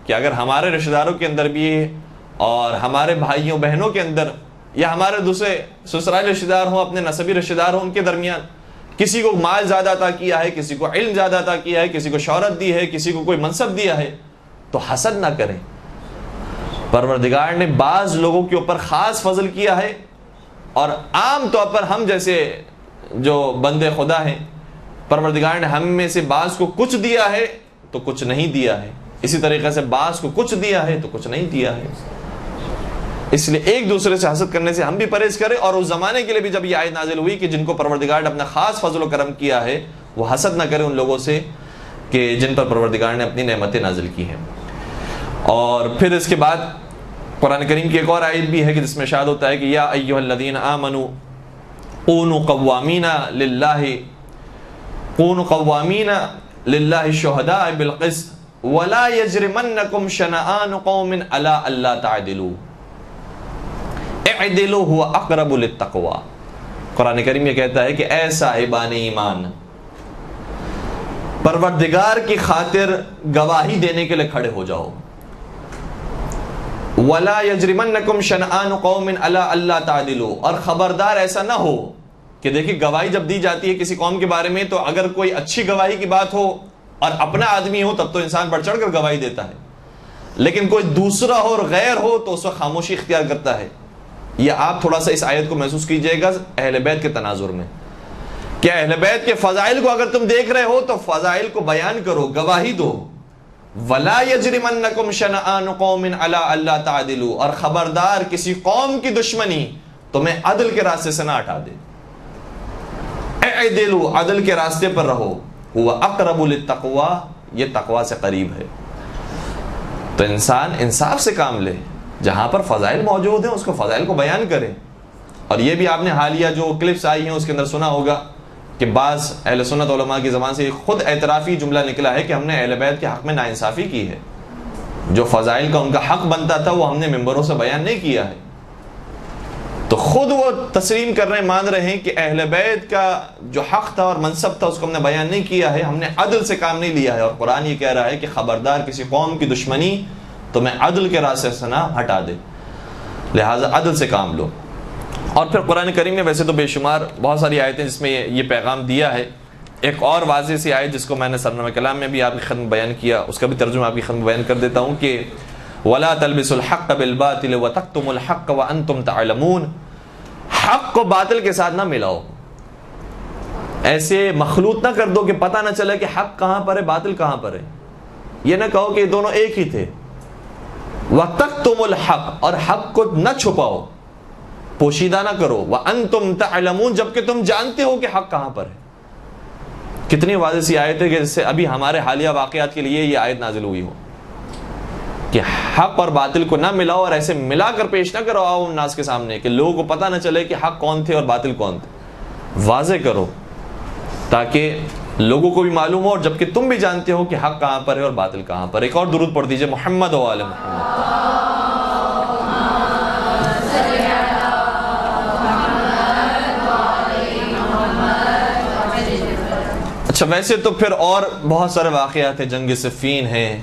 کہ اگر ہمارے رشتہ داروں کے اندر بھی ہے اور ہمارے بھائیوں بہنوں کے اندر یا ہمارے دوسرے سسرالی رشتہ دار ہوں، اپنے نسبی رشتہ دار ہوں، ان کے درمیان کسی کو مال زیادہ عطا کیا ہے، کسی کو علم زیادہ عطا کیا ہے، کسی کو شہرت دی ہے، کسی کو کوئی منصب دیا ہے، تو حسد نہ کریں۔ پروردگار نے بعض لوگوں کے اوپر خاص فضل کیا ہے، اور عام طور پر ہم جیسے جو بندے خدا ہیں، پروردگار نے ہم میں سے بعض کو کچھ دیا ہے تو کچھ نہیں دیا ہے، اسی طریقے سے بعض کو کچھ دیا ہے تو کچھ نہیں دیا ہے۔ اس لیے ایک دوسرے سے حسد کرنے سے ہم بھی پرہیز کریں، اور اس زمانے کے لیے بھی جب یہ آیت نازل ہوئی کہ جن کو پروردگار نے اپنا خاص فضل و کرم کیا ہے وہ حسد نہ کریں ان لوگوں سے کہ جن پر پروردگار نے اپنی نعمتیں نازل کی ہیں۔ اور پھر اس کے بعد قرآن کریم کی ایک اور آیت بھی ہے کہ جس میں ارشاد ہوتا ہے کہ یا ایھا الذین آمنوا کونوا قوامین للہ شہداء بالقسط ولا یجرمنکم شنآن قوم علی الا تعدلوا اعدلوا هو اقرب للتقوی۔ قرآن کریم یہ کہتا ہے کہ اے صاحبان ایمان، پروردگار کی خاطر گواہی دینے کے لیے کھڑے ہو جاؤ۔ وَلَا يَجْرِمَنَّكُمْ شَنْآنُ قَوْمٍ عَلَىٰ أَلَّا تَعْدِلُوا، اور خبردار ایسا نہ ہو کہ دیکھیں گواہی جب دی جاتی ہے کسی قوم کے بارے میں تو اگر کوئی اچھی گواہی کی بات ہو اور اپنا آدمی ہو تب تو انسان بڑھ چڑھ کر گواہی دیتا ہے، لیکن کوئی دوسرا ہو اور غیر ہو تو اس وقت خاموشی اختیار کرتا ہے۔ یہ آپ تھوڑا سا اس آیت کو محسوس کیجئے گا اہل بیت کے تناظر میں، کہ اہل بیت کے فضائل کو اگر تم دیکھ رہے ہو تو فضائل کو بیان کرو، گواہی دو۔ وَلَا يَجْرِمَنَّكُمْ شَنَآنُ قَوْمٍ عَلَىٰ أَلَّا تَعْدِلُوا، اور خبردار کسی قوم کی دشمنی تمہیں عدل کے راستے سے نہ ہٹا دے۔ اعدلوا، عدل کے راستے پر رہو، هُوَ أَقْرَبُ لِلتَّقْوَىٰ، یہ تقویٰ سے قریب ہے۔ تو انسان انصاف سے کام لے، جہاں پر فضائل موجود ہیں اس کو فضائل کو بیان کرے۔ اور یہ بھی آپ نے حالیہ جو کلپس آئی ہیں اس کے اندر سنا ہوگا کہ بعض اہل سنت علماء کی زبان سے خود اعترافی جملہ نکلا ہے کہ ہم نے اہل بیت کے حق میں ناانصافی کی ہے، جو فضائل کا ان کا حق بنتا تھا وہ ہم نے ممبروں سے بیان نہیں کیا ہے۔ تو خود وہ تسلیم کر رہے ہیں، مان رہے ہیں کہ اہل بیت کا جو حق تھا اور منصب تھا اس کو ہم نے بیان نہیں کیا ہے، ہم نے عدل سے کام نہیں لیا ہے۔ اور قرآن یہ کہہ رہا ہے کہ خبردار کسی قوم کی دشمنی تمہیں عدل کے راستے سے نہ ہٹا دے، لہٰذا عدل سے کام لو۔ اور پھر قرآن کریم نے ویسے تو بے شمار بہت ساری آیتیں جس میں یہ پیغام دیا ہے۔ ایک اور واضح سی آیت جس کو میں نے سرنامہ کلام میں بھی آپ کی خدمت بیان کیا، اس کا بھی ترجمہ آپ کی خدمت بیان کر دیتا ہوں کہ وَلَا تَلْبِسُوا الْحَقَّ بِالْبَاطِلِ وَتَكْتُمُوا الْحَقَّ وَأَنْتُمْ تَعْلَمُونَ، حق کو باطل کے ساتھ نہ ملاؤ، ایسے مخلوط نہ کر دو کہ پتہ نہ چلے کہ حق کہاں پر ہے باطل کہاں پر ہے۔ یہ نہ کہو کہ یہ دونوں ایک ہی تھے۔ وَتَكْتُمُوا الْحَقَّ، اور حق کو نہ چھپاؤ، پوشیدہ نہ کرو، وَأَنْتُمْ تَعْلَمُونَ، جبکہ تم جانتے ہو کہ حق کہاں پر ہے۔ کتنی واضح سی آیت ہے کہ جس سے ابھی ہمارے حالیہ واقعات کے لیے یہ آیت نازل ہوئی ہو کہ حق اور باطل کو نہ ملاؤ، اور ایسے ملا کر پیش نہ کرو عوام الناس کے سامنے کہ لوگوں کو پتہ نہ چلے کہ حق کون تھے اور باطل کون تھے۔ واضح کرو تاکہ لوگوں کو بھی معلوم ہو، اور جبکہ تم بھی جانتے ہو کہ حق کہاں پر ہے اور باطل کہاں پر۔ ایک اور درود پڑھ دیجئے، محمد و آل محمد۔ اچھا، ویسے تو پھر اور بہت سارے واقعات ہیں، جنگ صفین ہے،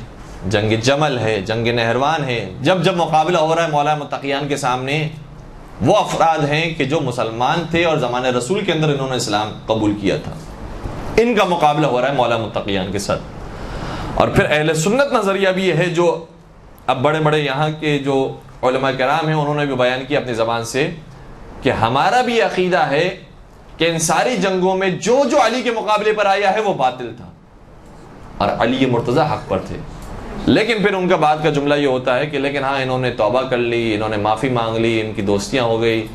جنگ جمل ہے، جنگ نہروان ہے۔ جب جب مقابلہ ہو رہا ہے مولا متقیان کے سامنے، وہ افراد ہیں کہ جو مسلمان تھے اور زمانے رسول کے اندر انہوں نے اسلام قبول کیا تھا، ان کا مقابلہ ہو رہا ہے مولا متقیان کے ساتھ۔ اور پھر اہل سنت نظریہ بھی یہ ہے جو اب بڑے بڑے یہاں کے جو علماء کرام ہیں انہوں نے بھی بیان کیا اپنی زبان سے کہ ہمارا بھی عقیدہ ہے کہ ان ساری جنگوں میں جو علی کے مقابلے پر آیا ہے وہ باطل تھا اور علی مرتضی حق پر تھے۔ لیکن پھر ان کا بعد کا جملہ یہ ہوتا ہے کہ لیکن ہاں انہوں نے توبہ کر لی، انہوں نے معافی مانگ لی، ان کی دوستیاں ہو گئی،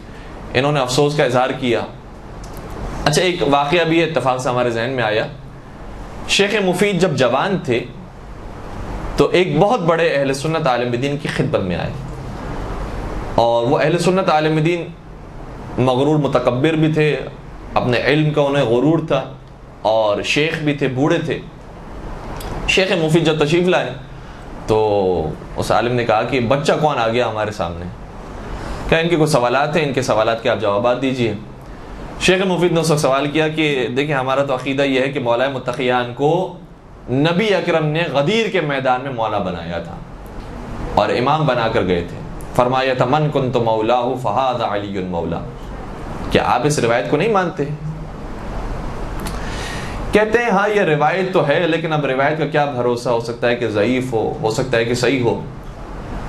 انہوں نے افسوس کا اظہار کیا۔ اچھا، ایک واقعہ بھی اتفاق سے ہمارے ذہن میں آیا۔ شیخ مفید جب جوان تھے تو ایک بہت بڑے اہل سنت عالم دین کی خدمت میں آئے، اور وہ اہل سنت عالم دین مغرور متکبر بھی تھے، اپنے علم کا انہیں غرور تھا، اور شیخ بھی تھے, بوڑھے تھے. شیخ مفید جب تشریف لائے تو اس عالم نے کہا کہ بچہ کون آ گیا ہمارے سامنے, کیا ان کے کوئی سوالات ہیں, ان کے سوالات کے آپ جوابات دیجئے. شیخ مفید نے اس وقت سوال کیا کہ دیکھیں ہمارا تو عقیدہ یہ ہے کہ مولا متقیان کو نبی اکرم نے غدیر کے میدان میں مولا بنایا تھا اور امام بنا کر گئے تھے. فرمایا تھا من کنت مولاہ فہذا علی مولا. کیا آپ اس روایت کو نہیں مانتے؟ کہتے ہیں ہاں یہ روایت تو ہے, لیکن اب روایت کا کیا بھروسہ, ہو سکتا ہے کہ ضعیف ہو سکتا ہے کہ صحیح ہو.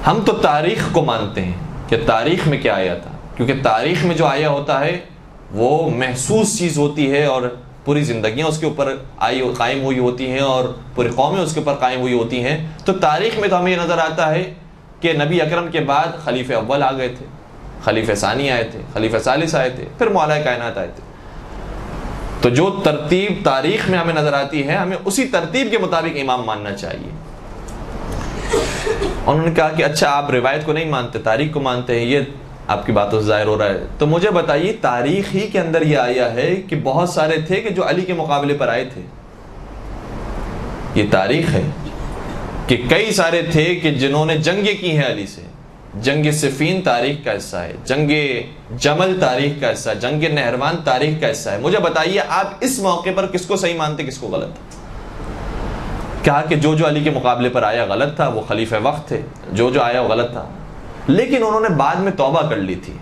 ہم تو تاریخ کو مانتے ہیں کہ تاریخ میں کیا آیا تھا, کیونکہ تاریخ میں جو آیا ہوتا ہے وہ محسوس چیز ہوتی ہے اور پوری زندگیاں اس کے اوپر قائم ہوئی ہوتی ہیں اور پوری قومیں اس کے اوپر قائم ہوئی ہوتی ہیں. تو تاریخ میں تو ہمیں یہ نظر آتا ہے کہ نبی اکرم کے بعد خلیفہ اول آ گئے تھے, خلیفہ ثانی آئے تھے, خلیفہ ثالث آئے تھے, پھر مولا کائنات آئے تھے. تو جو ترتیب تاریخ میں ہمیں نظر آتی ہے ہمیں اسی ترتیب کے مطابق امام ماننا چاہیے. انہوں نے کہا کہ اچھا آپ روایت کو نہیں مانتے, تاریخ کو مانتے ہیں, یہ آپ کی باتوں سے ظاہر ہو رہا ہے. تو مجھے بتائیے تاریخ ہی کے اندر یہ آیا ہے کہ بہت سارے تھے کہ جو علی کے مقابلے پر آئے تھے. یہ تاریخ ہے کہ کئی سارے تھے کہ جنہوں نے جنگیں کی ہیں علی سے. جنگ صفین تاریخ کا حصہ ہے, جنگ جمل تاریخ کا حصہ ہے, جنگ نہروان تاریخ کا حصہ ہے. مجھے بتائیے آپ اس موقع پر کس کو صحیح مانتے, کس کو غلط؟ کہا کہ جو علی کے مقابلے پر آیا غلط تھا, وہ خلیفہ وقت تھے, جو آیا وہ غلط تھا. لیکن انہوں نے بعد میں توبہ کر لی تھی.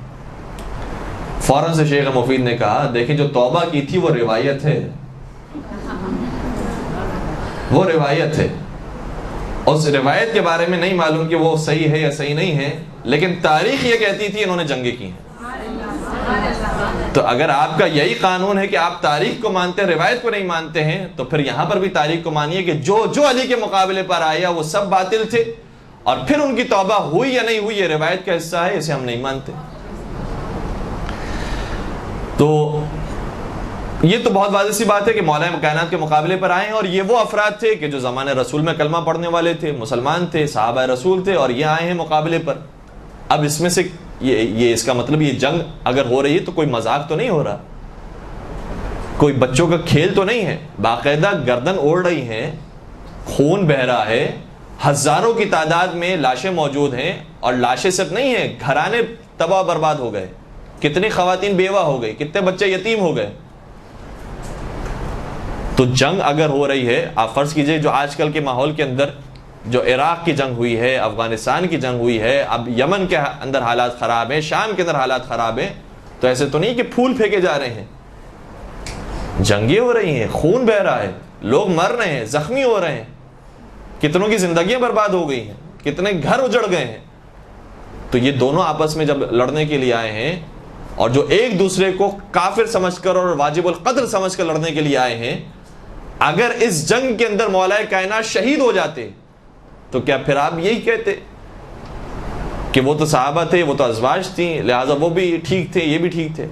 فوراً سے شیخ مفید نے کہا دیکھیں جو توبہ کی تھی وہ روایت ہے, وہ روایت ہے. اس روایت کے بارے میں نہیں معلوم کہ وہ صحیح ہے یا صحیح نہیں ہے, لیکن تاریخ یہ کہتی تھی انہوں نے جنگیں کی ہیں. تو اگر آپ کا یہی قانون ہے کہ آپ تاریخ کو مانتے ہیں, روایت کو نہیں مانتے ہیں, تو پھر یہاں پر بھی تاریخ کو مانیے کہ جو علی کے مقابلے پر آیا وہ سب باطل تھے, اور پھر ان کی توبہ ہوئی یا نہیں ہوئی یہ روایت کا حصہ ہے, اسے ہم نہیں مانتے. تو یہ تو بہت واضح سی بات ہے کہ مولا کائنات کے مقابلے پر آئے ہیں, اور یہ وہ افراد تھے کہ جو زمانے رسول میں کلمہ پڑھنے والے تھے, مسلمان تھے, صحابہ رسول تھے, اور یہ آئے ہیں مقابلے پر. اب اس میں سے یہ اس کا مطلب یہ جنگ اگر ہو رہی ہے تو کوئی مذاق تو نہیں ہو رہا, کوئی بچوں کا کھیل تو نہیں ہے. باقاعدہ گردن اوڑھ رہی ہیں, خون بہہ رہا ہے, ہزاروں کی تعداد میں لاشیں موجود ہیں, اور لاشیں صرف نہیں ہیں, گھرانے تباہ برباد ہو گئے, کتنی خواتین بیوہ ہو گئی, کتنے بچے یتیم ہو گئے. تو جنگ اگر ہو رہی ہے, آپ فرض کیجئے جو آج کل کے ماحول کے اندر جو عراق کی جنگ ہوئی ہے, افغانستان کی جنگ ہوئی ہے, اب یمن کے اندر حالات خراب ہیں, شام کے اندر حالات خراب ہیں, تو ایسے تو نہیں کہ پھول پھینکے جا رہے ہیں, جنگیں ہو رہی ہیں, خون بہہ رہا ہے, لوگ مر رہے ہیں, زخمی ہو رہے ہیں, کتنوں کی زندگیاں برباد ہو گئی ہیں, کتنے گھر اجڑ گئے ہیں. تو یہ دونوں آپس میں جب لڑنے کے لیے آئے ہیں, اور جو ایک دوسرے کو کافر سمجھ کر اور واجب القتل سمجھ کر لڑنے کے لیے آئے ہیں, اگر اس جنگ کے اندر مولا کائنات شہید ہو جاتے تو کیا پھر آپ یہی کہتے کہ وہ تو صحابہ تھے, وہ تو ازواج تھیں, لہٰذا وہ بھی ٹھیک تھے, یہ بھی ٹھیک تھے؟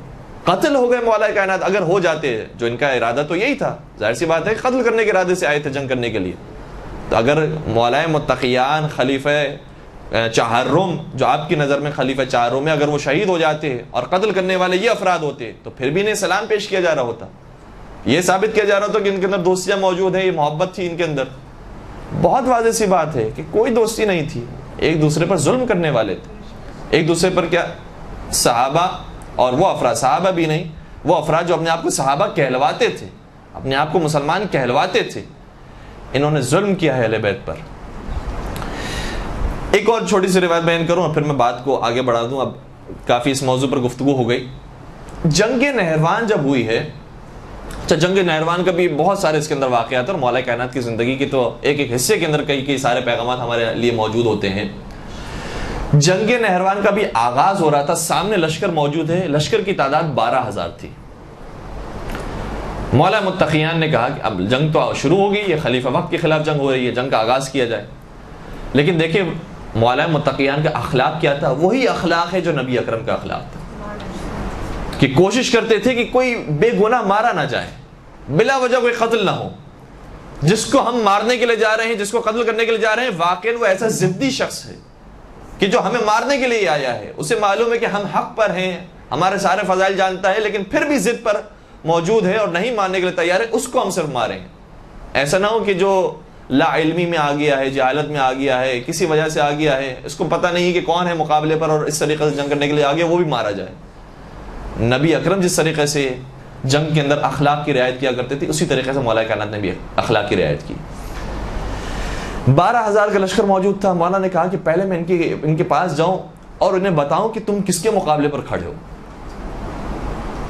قتل ہو گئے مولا کائنات. اگر ہو جاتے, جو ان کا ارادہ تو یہی تھا, ظاہر سی بات ہے قتل کرنے کے ارادے سے آئے تھے جنگ کرنے کے لیے, تو اگر مولا متقیان خلیفہ چہارم جو آپ کی نظر میں خلیفہ چہارم ہے, اگر وہ شہید ہو جاتے اور قتل کرنے والے یہ افراد ہوتے, تو پھر بھی انہیں سلام پیش کیا جا رہا ہوتا, یہ ثابت کیا جا رہا ہوتا کہ ان کے اندر دوستیاں موجود ہیں, یہ محبت تھی ان کے اندر. بہت واضح سی بات ہے کہ کوئی دوستی نہیں تھی, ایک دوسرے پر ظلم کرنے والے تھے, ایک دوسرے پر کیا صحابہ اور وہ افراد, صحابہ بھی نہیں, وہ افراد جو اپنے آپ کو صحابہ کہلواتے تھے, اپنے آپ کو مسلمان کہلواتے تھے, انہوں نے ظلم کیا ہے اہل بیت پر. ایک اور چھوٹی سی روایت بیان کروں اور پھر میں بات کو آگے بڑھا دوں, اب کافی اس موضوع پر گفتگو ہو گئی. جنگ نہروان جب ہوئی ہے, اچھا جنگ نہروان کا بھی بہت سارے اس کے اندر واقعات اور مولا کائنات کی زندگی کی تو ایک ایک حصے کے اندر کئی سارے پیغامات ہمارے لیے موجود ہوتے ہیں. جنگ نہروان کا بھی آغاز ہو رہا تھا, سامنے لشکر موجود ہے, لشکر کی تعداد 12,000 تھی. مولا متقیان نے کہا کہ اب جنگ تو شروع ہو گئی ہے, خلیفہ وقت کے خلاف جنگ ہو رہی ہے, جنگ کا آغاز کیا جائے. لیکن دیکھیں مولا متقیان کا اخلاق کیا تھا, وہی اخلاق ہے جو نبی اکرم کا اخلاق تھا, کہ کوشش کرتے تھے کہ کوئی بے گناہ مارا نہ جائے, بلا وجہ کوئی قتل نہ ہو. جس کو ہم مارنے کے لیے جا رہے ہیں, جس کو قتل کرنے کے لیے جا رہے ہیں, واقعی وہ ایسا ضدی شخص ہے کہ جو ہمیں مارنے کے لیے آیا ہے. اسے معلوم ہے کہ ہم حق پر ہیں, ہمارے سارے فضائل جانتا ہے, لیکن پھر بھی ضد پر موجود ہے اور نہیں ماننے کے لیے تیار ہے اس کو ہم صرف ماریں گے. ایسا نہ ہو کہ جو لا علمی میں آ گیا ہے, جہالت میں آ گیا ہے, کسی وجہ سے آ گیا ہے, اس کو پتہ نہیں کہ کون ہے مقابلے پر اور اس طریقے سے جنگ کرنے کے لیے آ گیا, وہ بھی مارا جائے. نبی اکرم جس طریقے سے جنگ کے اندر اخلاق کی رعایت کیا کرتے تھے, اسی طریقے سے مولا کائنات نے بھی اخلاق کی رعایت کی. 12,000 کا لشکر موجود تھا. مولا نے کہا کہ پہلے میں ان کے پاس جاؤں اور انہیں بتاؤں کہ تم کس کے مقابلے پر کھڑے ہو,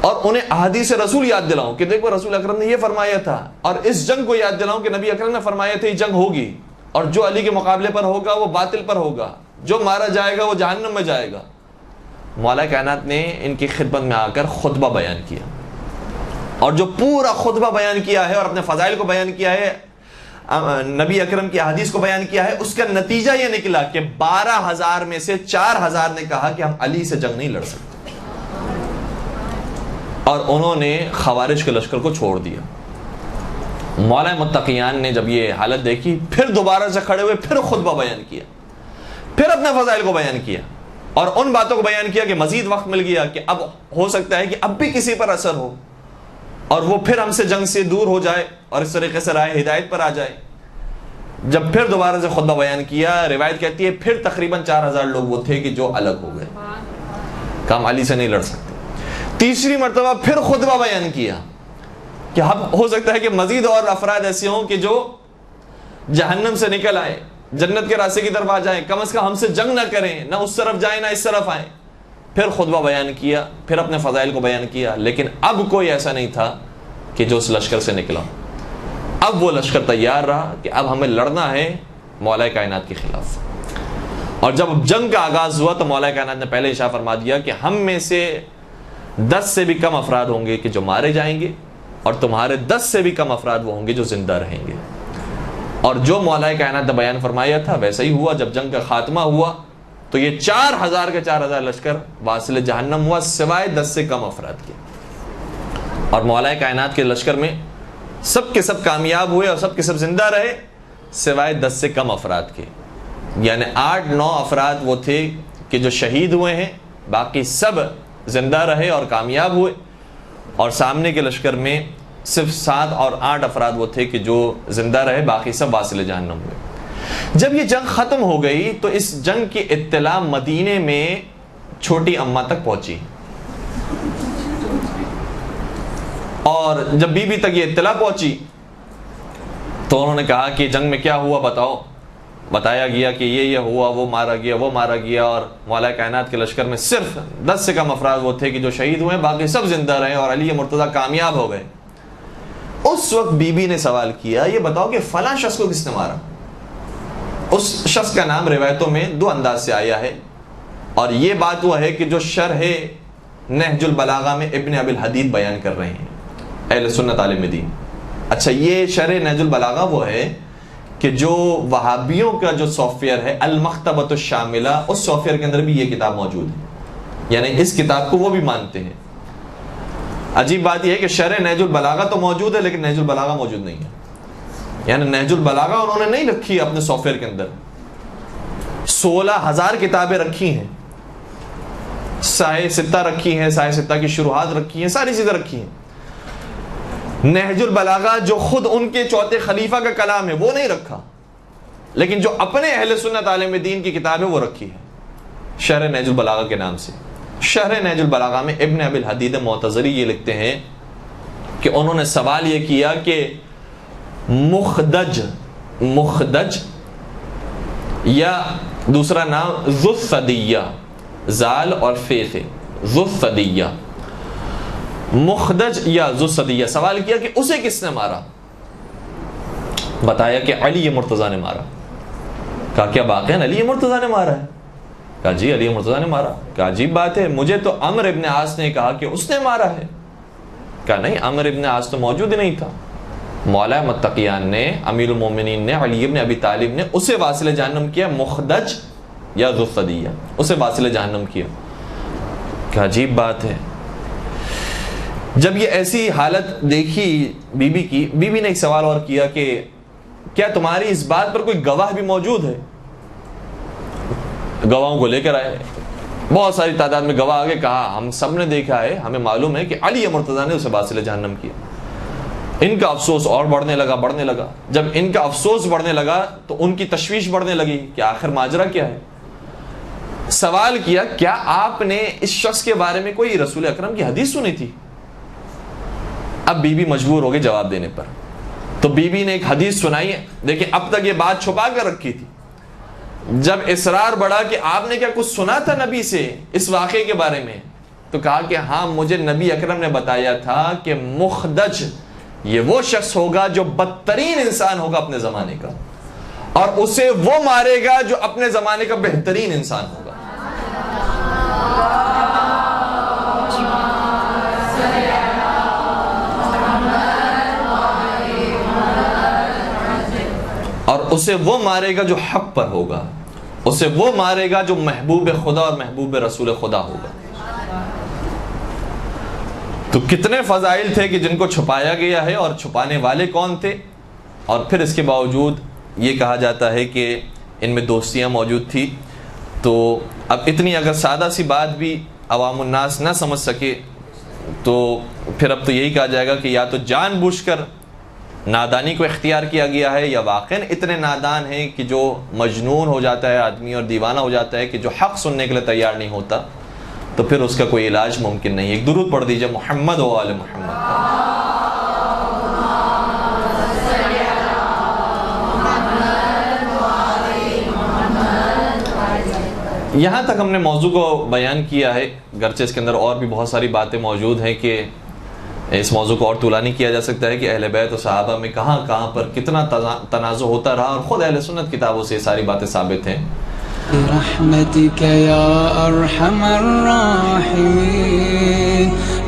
اور انہیں احادیث رسول یاد دلاؤں کہ دیکھو رسول اکرم نے یہ فرمایا تھا, اور اس جنگ کو یاد دلاؤں کہ نبی اکرم نے فرمایا تھا یہ جنگ ہوگی, اور جو علی کے مقابلے پر ہوگا وہ باطل پر ہوگا, جو مارا جائے گا وہ جہنم میں جائے گا. مولا کائنات نے ان کی خدمت میں آ کر خطبہ بیان کیا, اور جو پورا خطبہ بیان کیا ہے اور اپنے فضائل کو بیان کیا ہے, نبی اکرم کی احادیث کو بیان کیا ہے, اس کا نتیجہ یہ نکلا کہ 12,000 میں سے 4,000 نے کہا کہ ہم علی سے جنگ نہیں لڑ سکتے, اور انہوں نے خوارج کے لشکر کو چھوڑ دیا. مولا متقیان نے جب یہ حالت دیکھی, پھر دوبارہ سے کھڑے ہوئے, پھر خطبہ بیان کیا, پھر اپنے فضائل کو بیان کیا, اور ان باتوں کو بیان کیا کہ مزید وقت مل گیا کہ اب ہو سکتا ہے کہ اب بھی کسی پر اثر ہو اور وہ پھر ہم سے جنگ سے دور ہو جائے اور اس طریقے سے راہ ہدایت پر آ جائے. جب پھر دوبارہ سے خطبہ بیان کیا, روایت کہتی ہے پھر تقریباً 4,000 لوگ وہ تھے کہ جو الگ ہو گئے, کہ ہم علی سے نہیں لڑ سکتے. تیسری مرتبہ پھر خطبہ بیان کیا کہ اب ہو سکتا ہے کہ مزید اور افراد ایسے ہوں کہ جو جہنم سے نکل آئے, جنت کے راستے کی طرف آ جائیں, کم از کم ہم سے جنگ نہ کریں, نہ اس طرف جائیں نہ اس طرف آئیں. پھر خطبہ بیان کیا, پھر اپنے فضائل کو بیان کیا, لیکن اب کوئی ایسا نہیں تھا کہ جو اس لشکر سے نکلا. اب وہ لشکر تیار رہا کہ اب ہمیں لڑنا ہے مولا کائنات کے خلاف. اور جب جنگ کا آغاز ہوا تو مولا کائنات نے پہلے اشارہ فرما دیا کہ ہم میں سے 10 سے بھی کم افراد ہوں گے کہ جو مارے جائیں گے, اور تمہارے 10 سے بھی کم افراد وہ ہوں گے جو زندہ رہیں گے. اور جو مولا کائنات نے بیان فرمایا تھا ویسا ہی ہوا. جب جنگ کا خاتمہ ہوا تو یہ 4,000 کے 4,000 لشکر واصل جہنم ہوا, سوائے 10 سے کم افراد کے. اور مولا کائنات کے لشکر میں سب کے سب کامیاب ہوئے اور سب کے سب زندہ رہے, سوائے 10 سے کم افراد کے. یعنی 8-9 افراد وہ تھے کہ جو شہید ہوئے ہیں, باقی سب زندہ رہے اور کامیاب ہوئے. اور سامنے کے لشکر میں صرف 7 اور 8 افراد وہ تھے کہ جو زندہ رہے, باقی سب واصل جہنم ہوئے. جب یہ جنگ ختم ہو گئی تو اس جنگ کی اطلاع مدینے میں چھوٹی اماں تک پہنچی, اور جب بی بی تک یہ اطلاع پہنچی تو انہوں نے کہا کہ جنگ میں کیا ہوا بتاؤ. بتایا گیا کہ یہ ہوا, وہ مارا گیا, وہ مارا گیا, اور مولا کائنات کے لشکر میں صرف 10 سے کم افراد وہ تھے کہ جو شہید ہوئے, باقی سب زندہ رہے اور علی مرتضیٰ کامیاب ہو گئے. اس وقت بی بی نے سوال کیا, یہ بتاؤ کہ فلاں شخص کو کس نے مارا. اس شخص کا نام روایتوں میں 2 انداز سے آیا ہے, اور یہ بات وہ ہے کہ جو شرح نہج البلاغہ میں ابن ابی الحدید بیان کر رہے ہیں اہل سنت عالم دین. اچھا, یہ شرح نہج البلاغہ وہ ہے کہ جو وہابیوں کا جو سافٹ ویئر ہے المکتبۃ الشاملہ, اس سافٹ ویئر کے اندر بھی یہ کتاب موجود ہے, یعنی اس کتاب کو وہ بھی مانتے ہیں. عجیب بات یہ ہے کہ شرح نہج البلاغہ تو موجود ہے لیکن نہج البلاغہ موجود نہیں ہے. یعنی نہج البلاغہ انہوں نے نہیں رکھی اپنے سافٹ ویئر کے اندر, 16,000 کتابیں رکھی ہیں, سائے ستہ رکھی ہیں, سائے ستہ کی شروحات رکھی ہیں, ساری چیزیں رکھی ہیں. نہج البلاغہ جو خود ان کے چوتھے خلیفہ کا کلام ہے وہ نہیں رکھا, لیکن جو اپنے اہل سنت عالم دین کی کتاب ہے وہ رکھی ہے شرح نہج البلاغہ کے نام سے. شرح نہج البلاغہ میں ابن ابی الحدید معتزلی یہ لکھتے ہیں کہ انہوں نے سوال یہ کیا کہ مخدج یا دوسرا نام ذو الثدیہ, زال اور فے سے ذو الثدیہ, مخدج یا ذو الثدیہ, سوال کیا کہ اسے کس نے مارا. بتایا کہ علی مرتضیٰ نے مارا. کہا کیا واقعا علی مرتضیٰ نے مارا ہے؟ کہا جی علی مرتضیٰ نے مارا. کہا عجیب بات ہے, مجھے تو عمرو ابن عاص نے کہا کہ اس نے مارا ہے. کہا نہیں, عمرو ابن عاص تو موجود ہی نہیں تھا. مولا متقیان نے, امیر المومنین نے, علی ابن ابی طالب نے اسے واصل جہنم کیا, مخدج یا ذو الثدیہ, اسے واصل جہنم کیا. کہا عجیب بات ہے. جب یہ ایسی حالت دیکھی بی بی کی, بی بی نے ایک سوال اور کیا کہ کیا تمہاری اس بات پر کوئی گواہ بھی موجود ہے؟ گواہوں کو لے کر آئے. بہت ساری تعداد میں گواہ آگے کہا ہم سب نے دیکھا ہے, ہمیں معلوم ہے کہ علی مرتضیٰ نے اسے باطل جہنم کیا. ان کا افسوس اور بڑھنے لگا. جب ان کا افسوس بڑھنے لگا تو ان کی تشویش بڑھنے لگی کہ آخر ماجرا کیا ہے. سوال کیا کیا آپ نے اس شخص کے بارے میں کوئی رسول اکرم کی حدیث سنی تھی؟ اب بی بی مجبور ہو گئی جواب دینے پر. تو بی بی نے ایک حدیث سنائی ہے. دیکھیں اب تک یہ بات چھپا کر رکھی تھی. جب اصرار بڑھا کہ آپ نے کیا کچھ سنا تھا نبی سے اس واقعے کے بارے میں, تو کہا کہ ہاں مجھے نبی اکرم نے بتایا تھا کہ مخدج یہ وہ شخص ہوگا جو بدترین انسان ہوگا اپنے زمانے کا, اور اسے وہ مارے گا جو اپنے زمانے کا بہترین انسان ہوگا. اور اسے وہ مارے گا جو حق پر ہوگا, اسے وہ مارے گا جو محبوب خدا اور محبوب رسول خدا ہوگا. تو کتنے فضائل تھے کہ جن کو چھپایا گیا ہے, اور چھپانے والے کون تھے, اور پھر اس کے باوجود یہ کہا جاتا ہے کہ ان میں دوستیاں موجود تھی. تو اب اتنی اگر سادہ سی بات بھی عوام الناس نہ سمجھ سکے تو پھر اب تو یہی کہا جائے گا کہ یا تو جان بوجھ کر نادانی کو اختیار کیا گیا ہے, یا واقعاً اتنے نادان ہیں کہ جو مجنون ہو جاتا ہے آدمی اور دیوانہ ہو جاتا ہے کہ جو حق سننے کے لیے تیار نہیں ہوتا, تو پھر اس کا کوئی علاج ممکن نہیں ہے. ایک درود پڑھ دیجئے محمد و آل محمد. یہاں تک ہم نے موضوع کو بیان کیا ہے, گرچہ اس کے اندر اور بھی بہت ساری باتیں موجود ہیں کہ اس موضوع کو اور طولانی کیا جا سکتا ہے کہ اہل بیت و صحابہ میں کہاں کہاں پر کتنا تنازع ہوتا رہا, اور خود اہل سنت کتابوں سے ساری باتیں ثابت ہیں. برحمتك يا أرحم الراحمين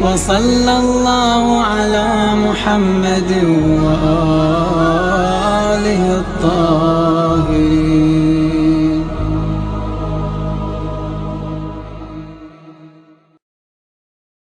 وصلى الله على محمد وآله الطاهرين.